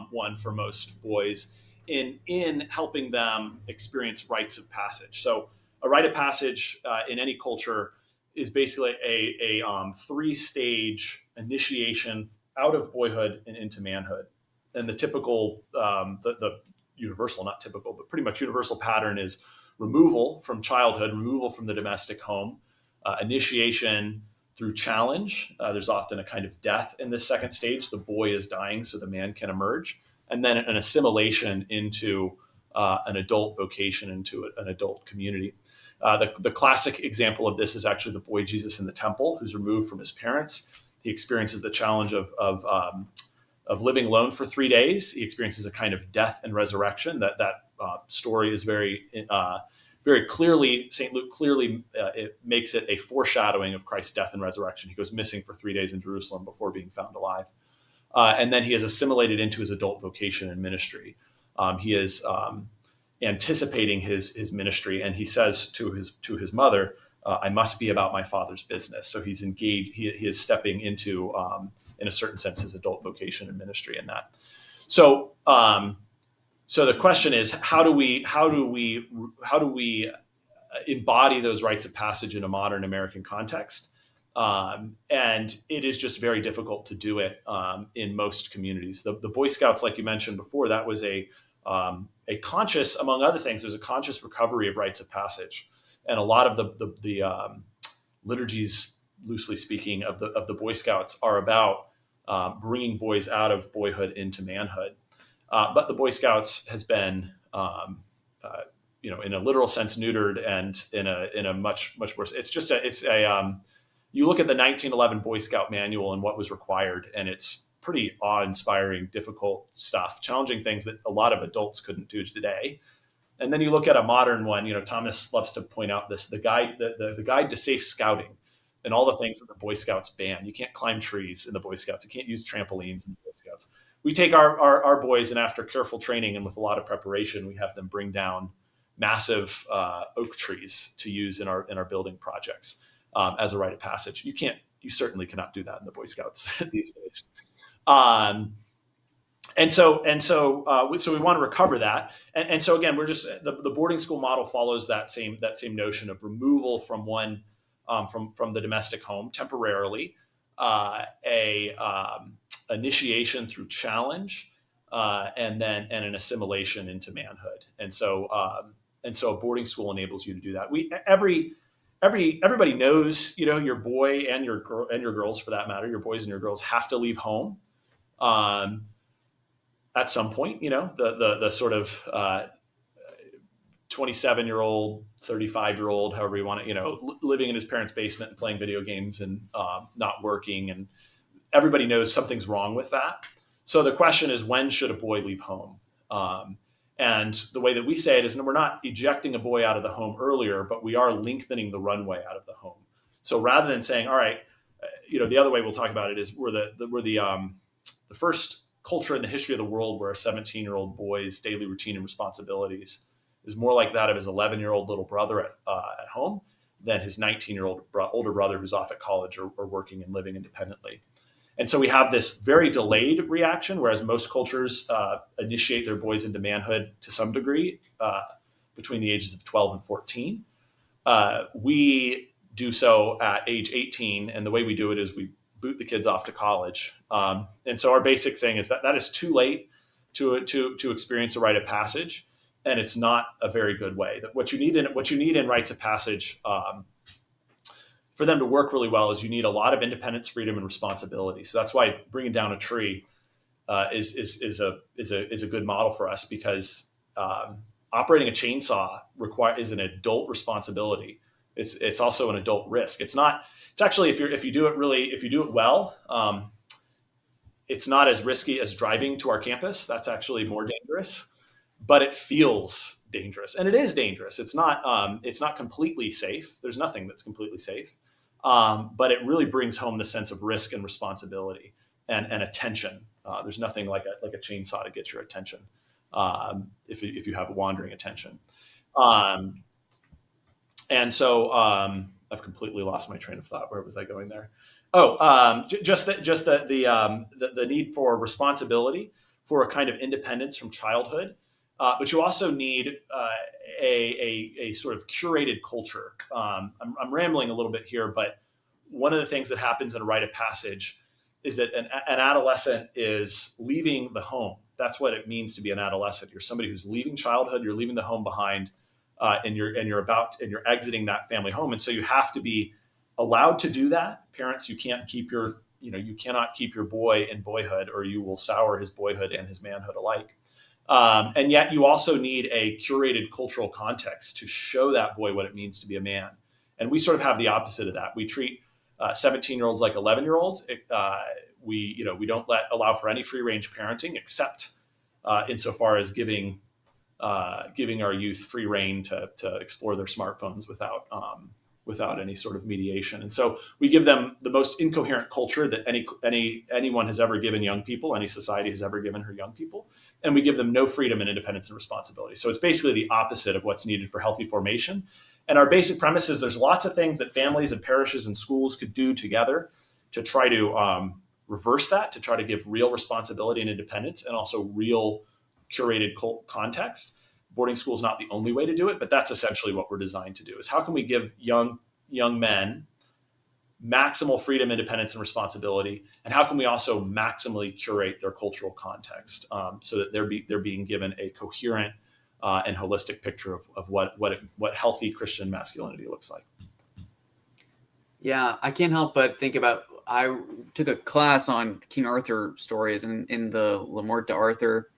one for most boys in helping them experience rites of passage. So a rite of passage in any culture is basically a 3-stage initiation out of boyhood and into manhood. And the typical, the universal, not typical, but pretty much universal pattern is removal from childhood, removal from the domestic home, initiation through challenge. There's often a kind of death in this second stage. The boy is dying so the man can emerge. And then an assimilation into an adult vocation, into an adult community. The classic example of this is actually the boy Jesus in the temple, who's removed from his parents. He experiences the challenge of living alone for 3 days. He experiences a kind of death and resurrection. That story is very clearly, St. Luke clearly it makes it a foreshadowing of Christ's death and resurrection. He goes missing for 3 days in Jerusalem before being found alive. And then he is assimilated into his adult vocation and ministry. He is anticipating his ministry, and he says to his mother, "I must be about my Father's business." So he's engaged. He is stepping into, in a certain sense, his adult vocation and ministry in that. So the question is, how do we embody those rites of passage in a modern American context? And it is just very difficult to do it in most communities. The Boy Scouts, like you mentioned before, that was a conscious, among other things, there's a conscious recovery of rites of passage, and a lot of the liturgies, loosely speaking, of the Boy Scouts are about bringing boys out of boyhood into manhood. But the Boy Scouts has been, in a literal sense, neutered, and in a much worse. You look at the 1911 Boy Scout manual and what was required, and it's pretty awe-inspiring, difficult stuff, challenging things that a lot of adults couldn't do today. And then you look at a modern one. Thomas loves to point out the guide to safe scouting, and all the things that the Boy Scouts ban. You can't climb trees in the Boy Scouts. You can't use trampolines in the Boy Scouts. We take our boys, and after careful training and with a lot of preparation, we have them bring down massive oak trees to use in our building projects as a rite of passage. You certainly cannot do that in the Boy Scouts these days. So we want to recover that. And so again, we're just the boarding school model follows that same notion of removal from from the domestic home temporarily, initiation through challenge, and an assimilation into manhood. And so a boarding school enables you to do that. Everybody knows, your boy and your girls, for that matter, your boys and your girls have to leave home at some point. The sort of 27-year-old, 35-year-old, however you want to, living in his parents' basement and playing video games and not working, and everybody knows something's wrong with that. So the question is, when should a boy leave home? And the way that we say it is, we're not ejecting a boy out of the home earlier, but we are lengthening the runway out of the home. So rather than saying, all right, the other way we'll talk about it is we're the first culture in the history of the world where a 17-year-old boy's daily routine and responsibilities is more like that of his 11-year-old little brother at home than his 19-year-old older brother who's off at college or working and living independently. And so we have this very delayed reaction, whereas most cultures initiate their boys into manhood to some degree between the ages of 12 and 14. We do so at age 18. And the way we do it is we boot the kids off to college. And so our basic thing is that is too late to experience a rite of passage. And it's not a very good way. That what you need in rites of passage for them to work really well is you need a lot of independence, freedom, and responsibility. So that's why bringing down a tree is a good model for us, because operating a chainsaw is an adult responsibility. It's also an adult risk. It's actually, if you do it well, it's not as risky as driving to our campus. That's actually more dangerous, but it feels dangerous, and it is dangerous. It's not completely safe. There's nothing that's completely safe, but it really brings home the sense of risk and responsibility and attention. There's nothing like a chainsaw to get your attention if you have wandering attention. And so I've completely lost my train of thought. Where was I going there? Just the need for responsibility, for a kind of independence from childhood, but you also need a sort of curated culture. I'm rambling a little bit here, but one of the things that happens in a rite of passage is that an adolescent is leaving the home. That's what it means to be an adolescent. You're somebody who's leaving childhood. You're leaving the home behind, and you're exiting that family home. And so you have to be allowed to do that. Parents, you cannot keep your boy in boyhood, or you will sour his boyhood and his manhood alike. And yet you also need a curated cultural context to show that boy what it means to be a man. And we sort of have the opposite of that. We treat 17-year-olds like 11-year-olds. We don't allow for any free range parenting, except insofar as giving our youth free rein to explore their smartphones without any sort of mediation. And so we give them the most incoherent culture that anyone has ever given young people, any society has ever given her young people. And we give them no freedom and independence and responsibility. So it's basically the opposite of what's needed for healthy formation. And our basic premise is there's lots of things that families and parishes and schools could do together to try to reverse that, to try to give real responsibility and independence, and also real curated context. Boarding school is not the only way to do it, but that's essentially what we're designed to do, is how can we give young men maximal freedom, independence, and responsibility, and how can we also maximally curate their cultural context, so that they're being given a coherent and holistic picture of what healthy Christian masculinity looks like. Yeah, I can't help but think about, I took a class on King Arthur stories, and in the Le Morte d'Arthur,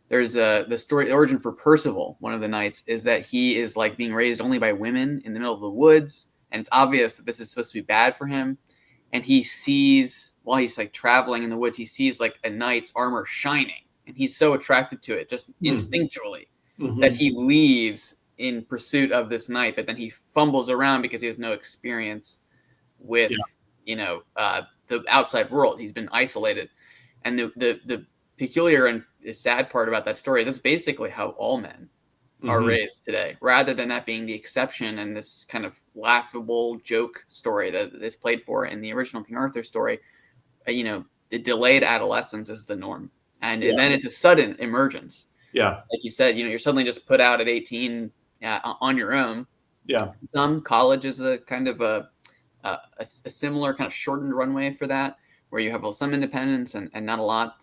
there's the story, the origin for Percival, one of the knights, is that he is like being raised only by women in the middle of the woods, and it's obvious that this is supposed to be bad for him. And he sees, while he's like traveling in the woods, he sees like a knight's armor shining, and he's so attracted to it just instinctually that he leaves in pursuit of this knight, but then he fumbles around because he has no experience with the outside world. He's been isolated, and the peculiar and sad part about that story is that's basically how all men are raised today, rather than that being the exception and this kind of laughable joke story that is played for in the original King Arthur story. The delayed adolescence is the norm, and then it's a sudden emergence. Yeah, like you said, you're suddenly just put out at 18 on your own. Yeah, some college is a kind of a similar kind of shortened runway for that, where you have some independence and not a lot.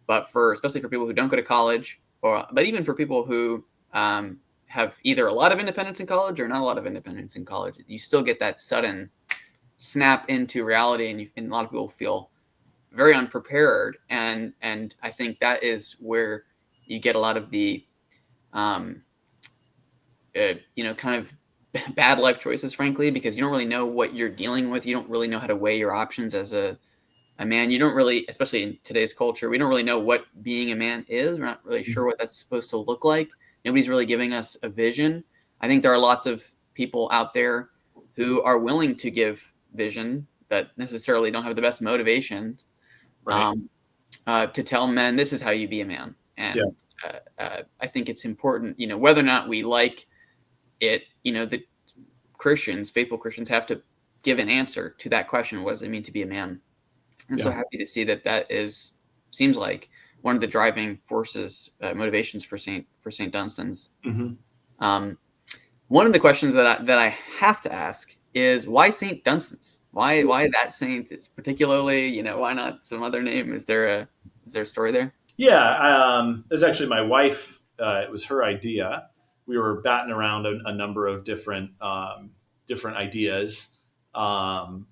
But especially for people who don't go to college, but even for people who have either a lot of independence in college or not a lot of independence in college, you still get that sudden snap into reality, and a lot of people feel very unprepared. And I think that is where you get a lot of the, kind of bad life choices, frankly, because you don't really know what you're dealing with. You don't really know how to weigh your options as a man. You don't really, especially in today's culture, we don't really know what being a man is. We're not really sure what that's supposed to look like. Nobody's really giving us a vision. I think there are lots of people out there who are willing to give vision that necessarily don't have the best motivations, right, to tell men, this is how you be a man. And I think it's important, whether or not we like it, the Christians, faithful Christians, have to give an answer to that question. What does it mean to be a man? I'm so happy to see that seems like one of the driving forces, motivations for St. Dunstan's. One of the questions that I have to ask is why Saint Dunstan's? Why that saint? It's particularly, why not some other name? Is there a story there? Yeah, it was actually my wife. It was her idea. We were batting around a number of different ideas, um,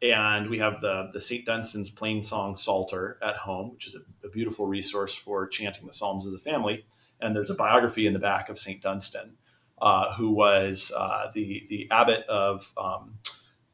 and we have the St. Dunstan's Plain Song Psalter at home, which is a beautiful resource for chanting the Psalms as a family. And there's a biography in the back of St. Dunstan, who was the abbot of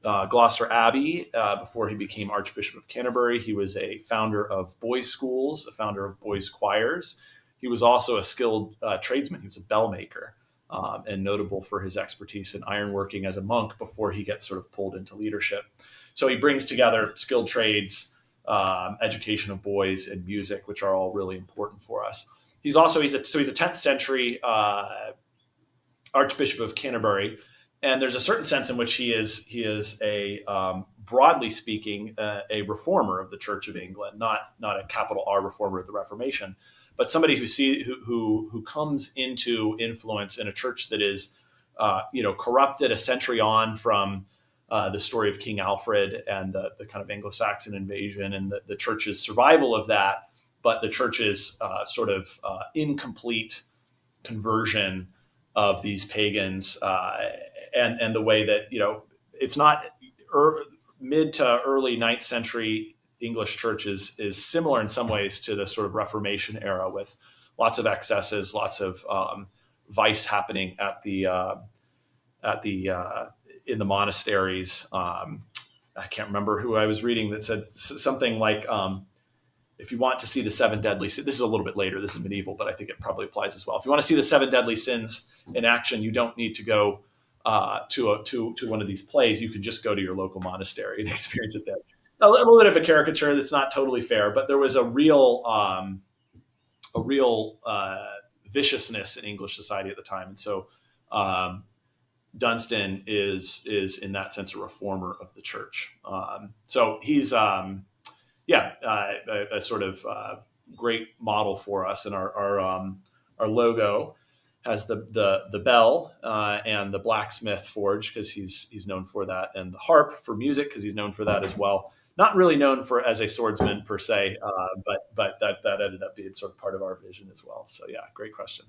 Gloucester Abbey before he became Archbishop of Canterbury. He was a founder of boys' schools, a founder of boys' choirs. He was also a skilled tradesman. He was a bell maker, and notable for his expertise in ironworking as a monk before he gets sort of pulled into leadership. So he brings together skilled trades, education of boys, and music, which are all really important for us. He's a 10th century Archbishop of Canterbury, and there's a certain sense in which he is a broadly speaking a reformer of the Church of England, not a capital R reformer of the Reformation, but somebody who comes into influence in a church that is corrupted a century on from the story of King Alfred and the kind of Anglo-Saxon invasion and the church's survival of that, but the church's sort of incomplete conversion of these pagans, and the way that it's not mid to early ninth century English church is similar in some ways to the sort of Reformation era, with lots of excesses, lots of vice happening at the in the monasteries. I can't remember who I was reading that said something like, if you want to see the seven deadly sins, this is a little bit later, this is medieval, but I think it probably applies as well. If you want to see the seven deadly sins in action, you don't need to go to one of these plays. You can just go to your local monastery and experience it there. A little bit of a caricature that's not totally fair, but there was a real viciousness in English society at the time, and so Dunstan is in that sense a reformer of the church. So he's a sort of great model for us. And our logo has the bell and the blacksmith forge, because he's known for that, and the harp for music, because he's known for that as well. Not really known for as a swordsman per se, but that ended up being sort of part of our vision as well. So yeah, great question.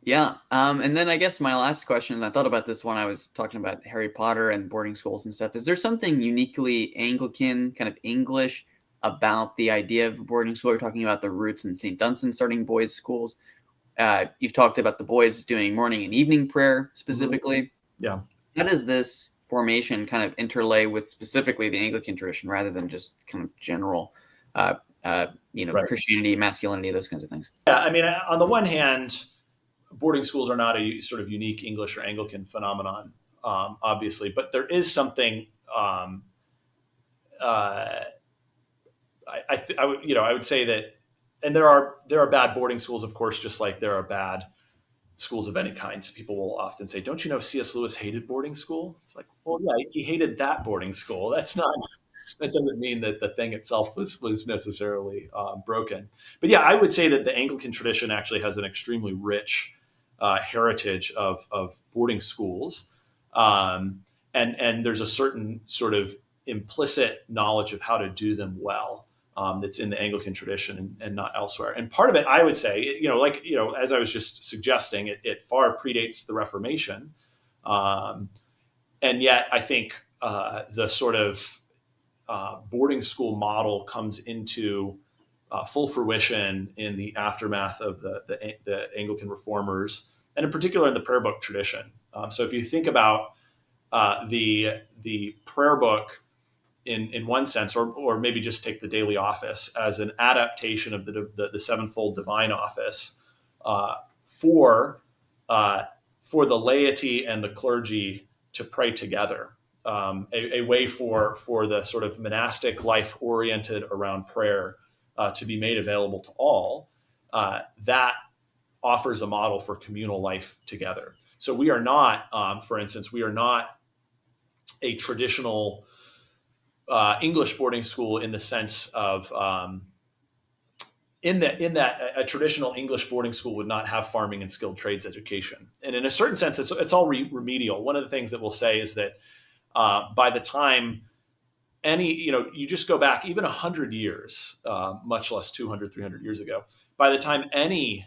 Yeah. And then I guess my last question, I thought about this when I was talking about Harry Potter and boarding schools and stuff. Is there something uniquely Anglican, kind of English, about the idea of boarding school? We're talking about the roots in St. Dunstan starting boys' schools. You've talked about the boys doing morning and evening prayer specifically. Yeah. How does this formation kind of interlay with specifically the Anglican tradition rather than just kind of general, Right. Christianity, masculinity, those kinds of things? Yeah. I mean, on the one hand, boarding schools are not a sort of unique English or Anglican phenomenon, obviously, but there is something. I would say that, and there are bad boarding schools, of course, just like there are bad schools of any kind. So people will often say, "Don't you know C.S. Lewis hated boarding school?" It's like, well, yeah, he hated that boarding school. That's not. That doesn't mean that the thing itself was necessarily broken. But yeah, I would say that the Anglican tradition actually has an extremely rich heritage of boarding schools, and there's a certain sort of implicit knowledge of how to do them well. That's in the Anglican tradition and not elsewhere. And part of it, I would say, as I was just suggesting, it far predates the Reformation. And yet I think the sort of boarding school model comes into full fruition in the aftermath of the Anglican reformers, and in particular in the prayer book tradition. So if you think about the prayer book in one sense, or maybe just take the daily office as an adaptation of the sevenfold divine office, for for the laity and the clergy to pray together, a way for the sort of monastic life oriented around prayer to be made available to all. That offers a model for communal life together. So we are not, for instance, we are not a traditional English boarding school in the sense of in that a traditional English boarding school would not have farming and skilled trades education. And in a certain sense, it's all remedial. One of the things that we'll say is that by the time you just go back even 100 years, much less 200, 300 years ago, by the time any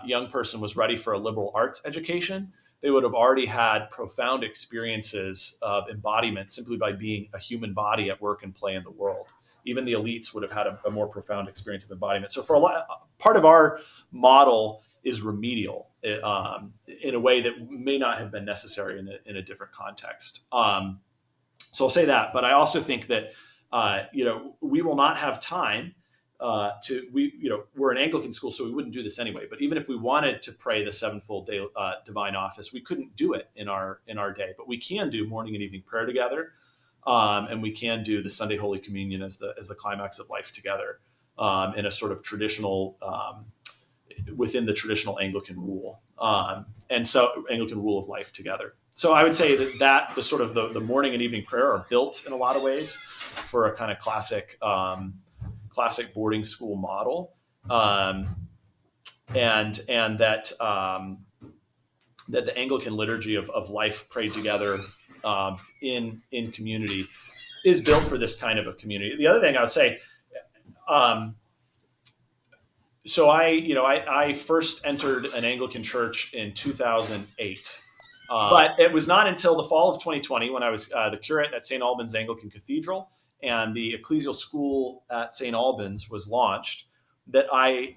young person was ready for a liberal arts education, they would have already had profound experiences of embodiment simply by being a human body at work and play in the world. Even the elites would have had a more profound experience of embodiment. So part of our model is remedial in a way that may not have been necessary in a different context. So I'll say that, but I also think that we will not have time we're an Anglican school, so we wouldn't do this anyway. But even if we wanted to pray the sevenfold divine office, we couldn't do it in our day. But we can do morning and evening prayer together, and we can do the Sunday Holy Communion as the climax of life together in a sort of traditional within the traditional Anglican rule, and so Anglican rule of life together. So I would say that the sort of the morning and evening prayer are built in a lot of ways for a kind of classic boarding school model, and that that the Anglican liturgy of life prayed together in community is built for this kind of a community. The other thing I would say. So I first entered an Anglican church in 2008. But it was not until the fall of 2020 when I was the curate at St. Albans Anglican Cathedral and the ecclesial school at St. Albans was launched that I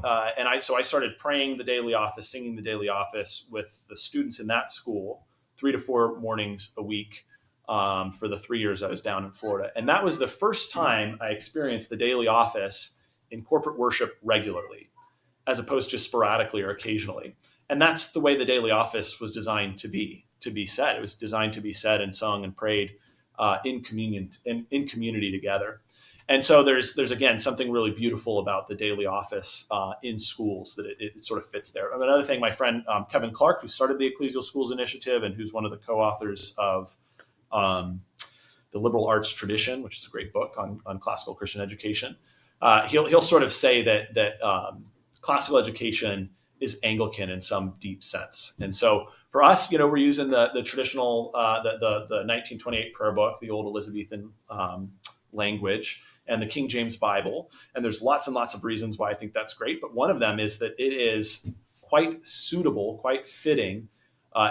started praying the daily office, singing the daily office with the students in that school 3 to 4 mornings a week for the 3 years I was down in Florida. And that was the first time I experienced the daily office in corporate worship regularly, as opposed to sporadically or occasionally. And that's the way the daily office was designed to be said. It was designed to be said and sung and prayed in communion, in community together. And so there's again something really beautiful about the daily office in schools that it sort of fits there. Another thing, my friend Kevin Clark, who started the Ecclesial Schools Initiative and who's one of the co-authors of the Liberal Arts Tradition, which is a great book on classical Christian education, he'll sort of say that classical education is Anglican in some deep sense. And so for us, we're using the traditional, the 1928 prayer book, the old Elizabethan language, and the King James Bible. And there's lots and lots of reasons why I think that's great. But one of them is that it is quite suitable, quite fitting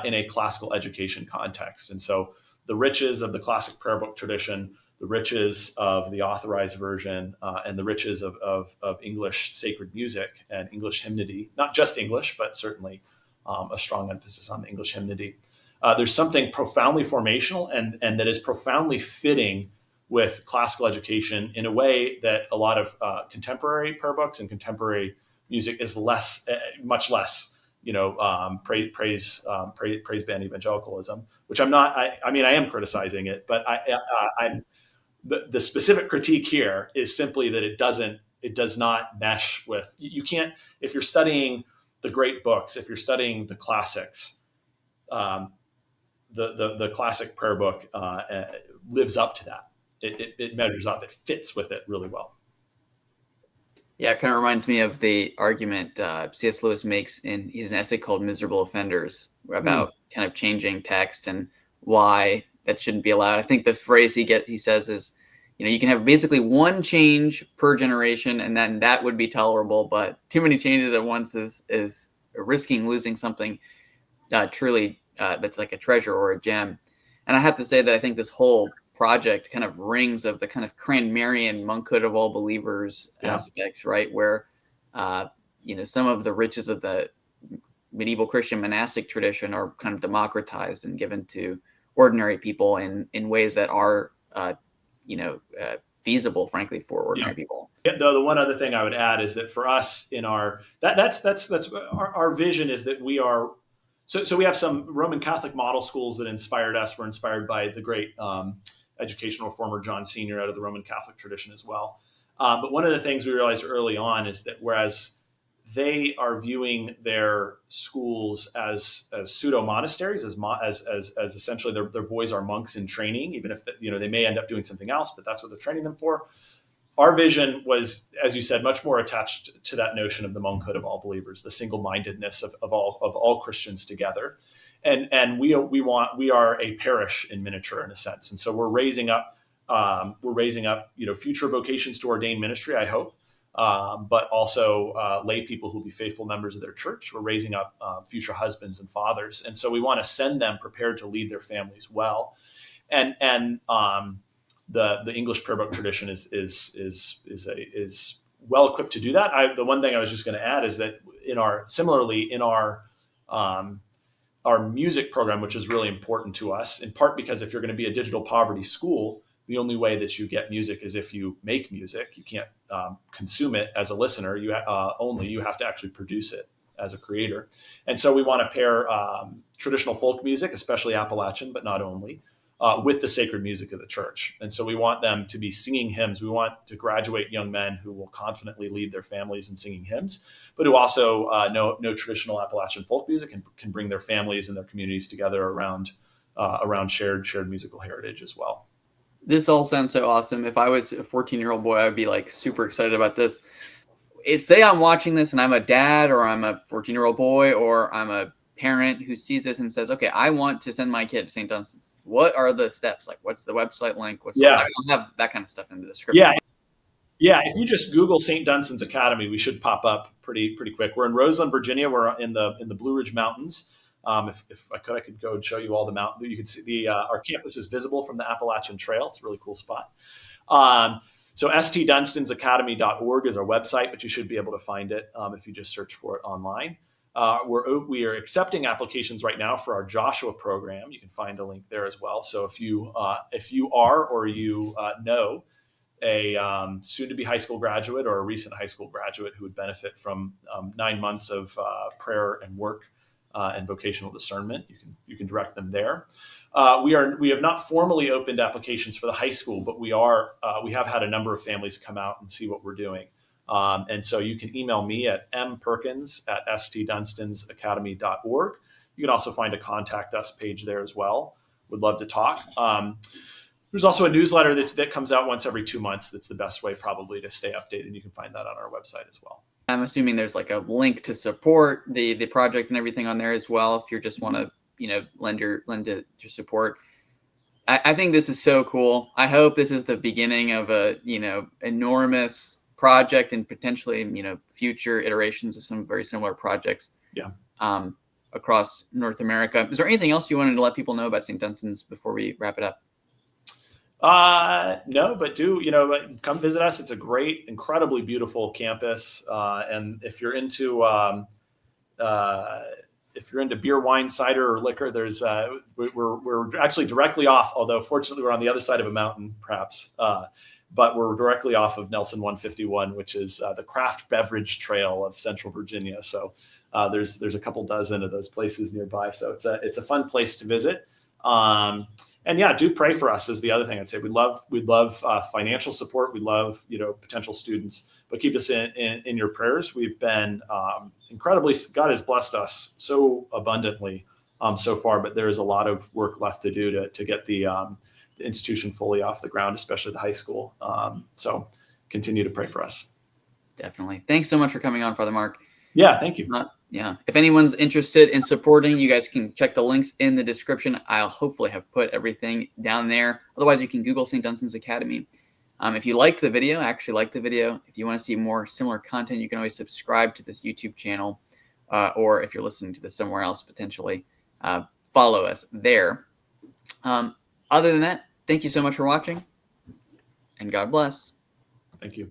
in a classical education context. And so the riches of the classic prayer book tradition, the riches of the authorized version, and the riches of English sacred music and English hymnody, not just English, but certainly a strong emphasis on the English hymnody. There's something profoundly formational and that is profoundly fitting with classical education in a way that a lot of contemporary prayer books and contemporary music is much less, praise band evangelicalism, which I'm not. I mean, I am criticizing it, but I'm. The specific critique here is simply that it does not mesh with, you can't, if you're studying the great books, if you're studying the classics, the classic prayer book lives up to that. It measures up, it fits with it really well. Yeah, it kind of reminds me of the argument C.S. Lewis makes in his essay called Miserable Offenders about kind of changing text and why that shouldn't be allowed. I think the phrase he says is, you can have basically one change per generation and then that would be tolerable, but too many changes at once is risking losing something truly that's like a treasure or a gem. And I have to say that I think this whole project kind of rings of the kind of Cranmerian monkhood of all believers aspects, right? Where, some of the riches of the medieval Christian monastic tradition are kind of democratized and given to ordinary people in ways that are, feasible, frankly, for ordinary people. Yeah, though the one other thing I would add is that for us in that's our vision is that we are, so we have some Roman Catholic model schools that inspired us. We're inspired by the great educational reformer John Senior out of the Roman Catholic tradition as well. But one of the things we realized early on is that whereas they are viewing their schools as pseudo monasteries, as essentially their boys are monks in training, even if they may end up doing something else, but that's what they're training them for. our vision was, as you said, much more attached to that notion of the monkhood of all believers, the single-mindedness of all Christians together, and we are a parish in miniature in a sense, and so we're raising up future vocations to ordained ministry, I hope, but also lay people who will be faithful members of their church. We're raising up future husbands and fathers, and so we want to send them prepared to lead their families well, and the English prayer book tradition is well equipped to do that. The one thing I was just going to add is that similarly in our music program, which is really important to us, in part because if you're going to be a digital poverty school, the only way that you get music is if you make music. You can't consume it as a listener. You have to actually produce it as a creator. And so we want to pair traditional folk music, especially Appalachian, but not only, with the sacred music of the church. And so we want them to be singing hymns. We want to graduate young men who will confidently lead their families in singing hymns, but who also know traditional Appalachian folk music and can bring their families and their communities together around shared musical heritage as well. This all sounds so awesome. If I was a 14-year-old boy, I would be like super excited about this. Say I'm watching this and I'm a dad, or I'm a 14-year-old boy, or I'm a parent who sees this and says, okay, I want to send my kid to St. Dunstan's. What are the steps? Like, what's the website link? I don't have that kind of stuff in the description. Yeah. If you just Google St. Dunstan's Academy, we should pop up pretty quick. We're in Roseland, Virginia. We're in the Blue Ridge Mountains. If I could go and show you all the mountains. You can see our campus is visible from the Appalachian Trail. It's a really cool spot. So stdunstansacademy.org is our website, but you should be able to find it if you just search for it online. We are accepting applications right now for our Joshua program. You can find a link there as well. So if you are or you know a soon-to-be high school graduate or a recent high school graduate who would benefit from 9 months of prayer and work and vocational discernment, you can direct them there. We have not formally opened applications for the high school, but we have had a number of families come out and see what we're doing. And so you can email me at mperkins@stdunstansacademy.org. You can also find a contact us page there as well. Would love to talk. There's also a newsletter that comes out once every 2 months. That's the best way probably to stay updated. You can find that on our website as well. I'm assuming there's like a link to support the project and everything on there as well. If you just want to, lend your support. I think this is so cool. I hope this is the beginning of a, enormous project and potentially, future iterations of some very similar projects. Yeah. Across North America. Is there anything else you wanted to let people know about St. Dunstan's before we wrap it up? No, but come visit us. It's a great, incredibly beautiful campus. And if you're into beer, wine, cider, or liquor, we're actually directly off, although fortunately we're on the other side of a mountain, perhaps. But we're directly off of Nelson 151, which is the craft beverage trail of Central Virginia. So there's a couple dozen of those places nearby. So it's a fun place to visit. And yeah, do pray for us is the other thing I'd say. We'd love financial support. We love potential students, but keep us in your prayers. We've been incredibly. God has blessed us so abundantly so far, but there is a lot of work left to do to get the institution fully off the ground, especially the high school. So continue to pray for us. Definitely. Thanks so much for coming on, Father Mark. Yeah, thank you. Yeah. If anyone's interested in supporting, you guys can check the links in the description. I'll hopefully have put everything down there. Otherwise, you can Google St. Dunstan's Academy. If you like the video, if you want to see more similar content, you can always subscribe to this YouTube channel. Or if you're listening to this somewhere else, potentially follow us there. Other than that, thank you so much for watching, and God bless. Thank you.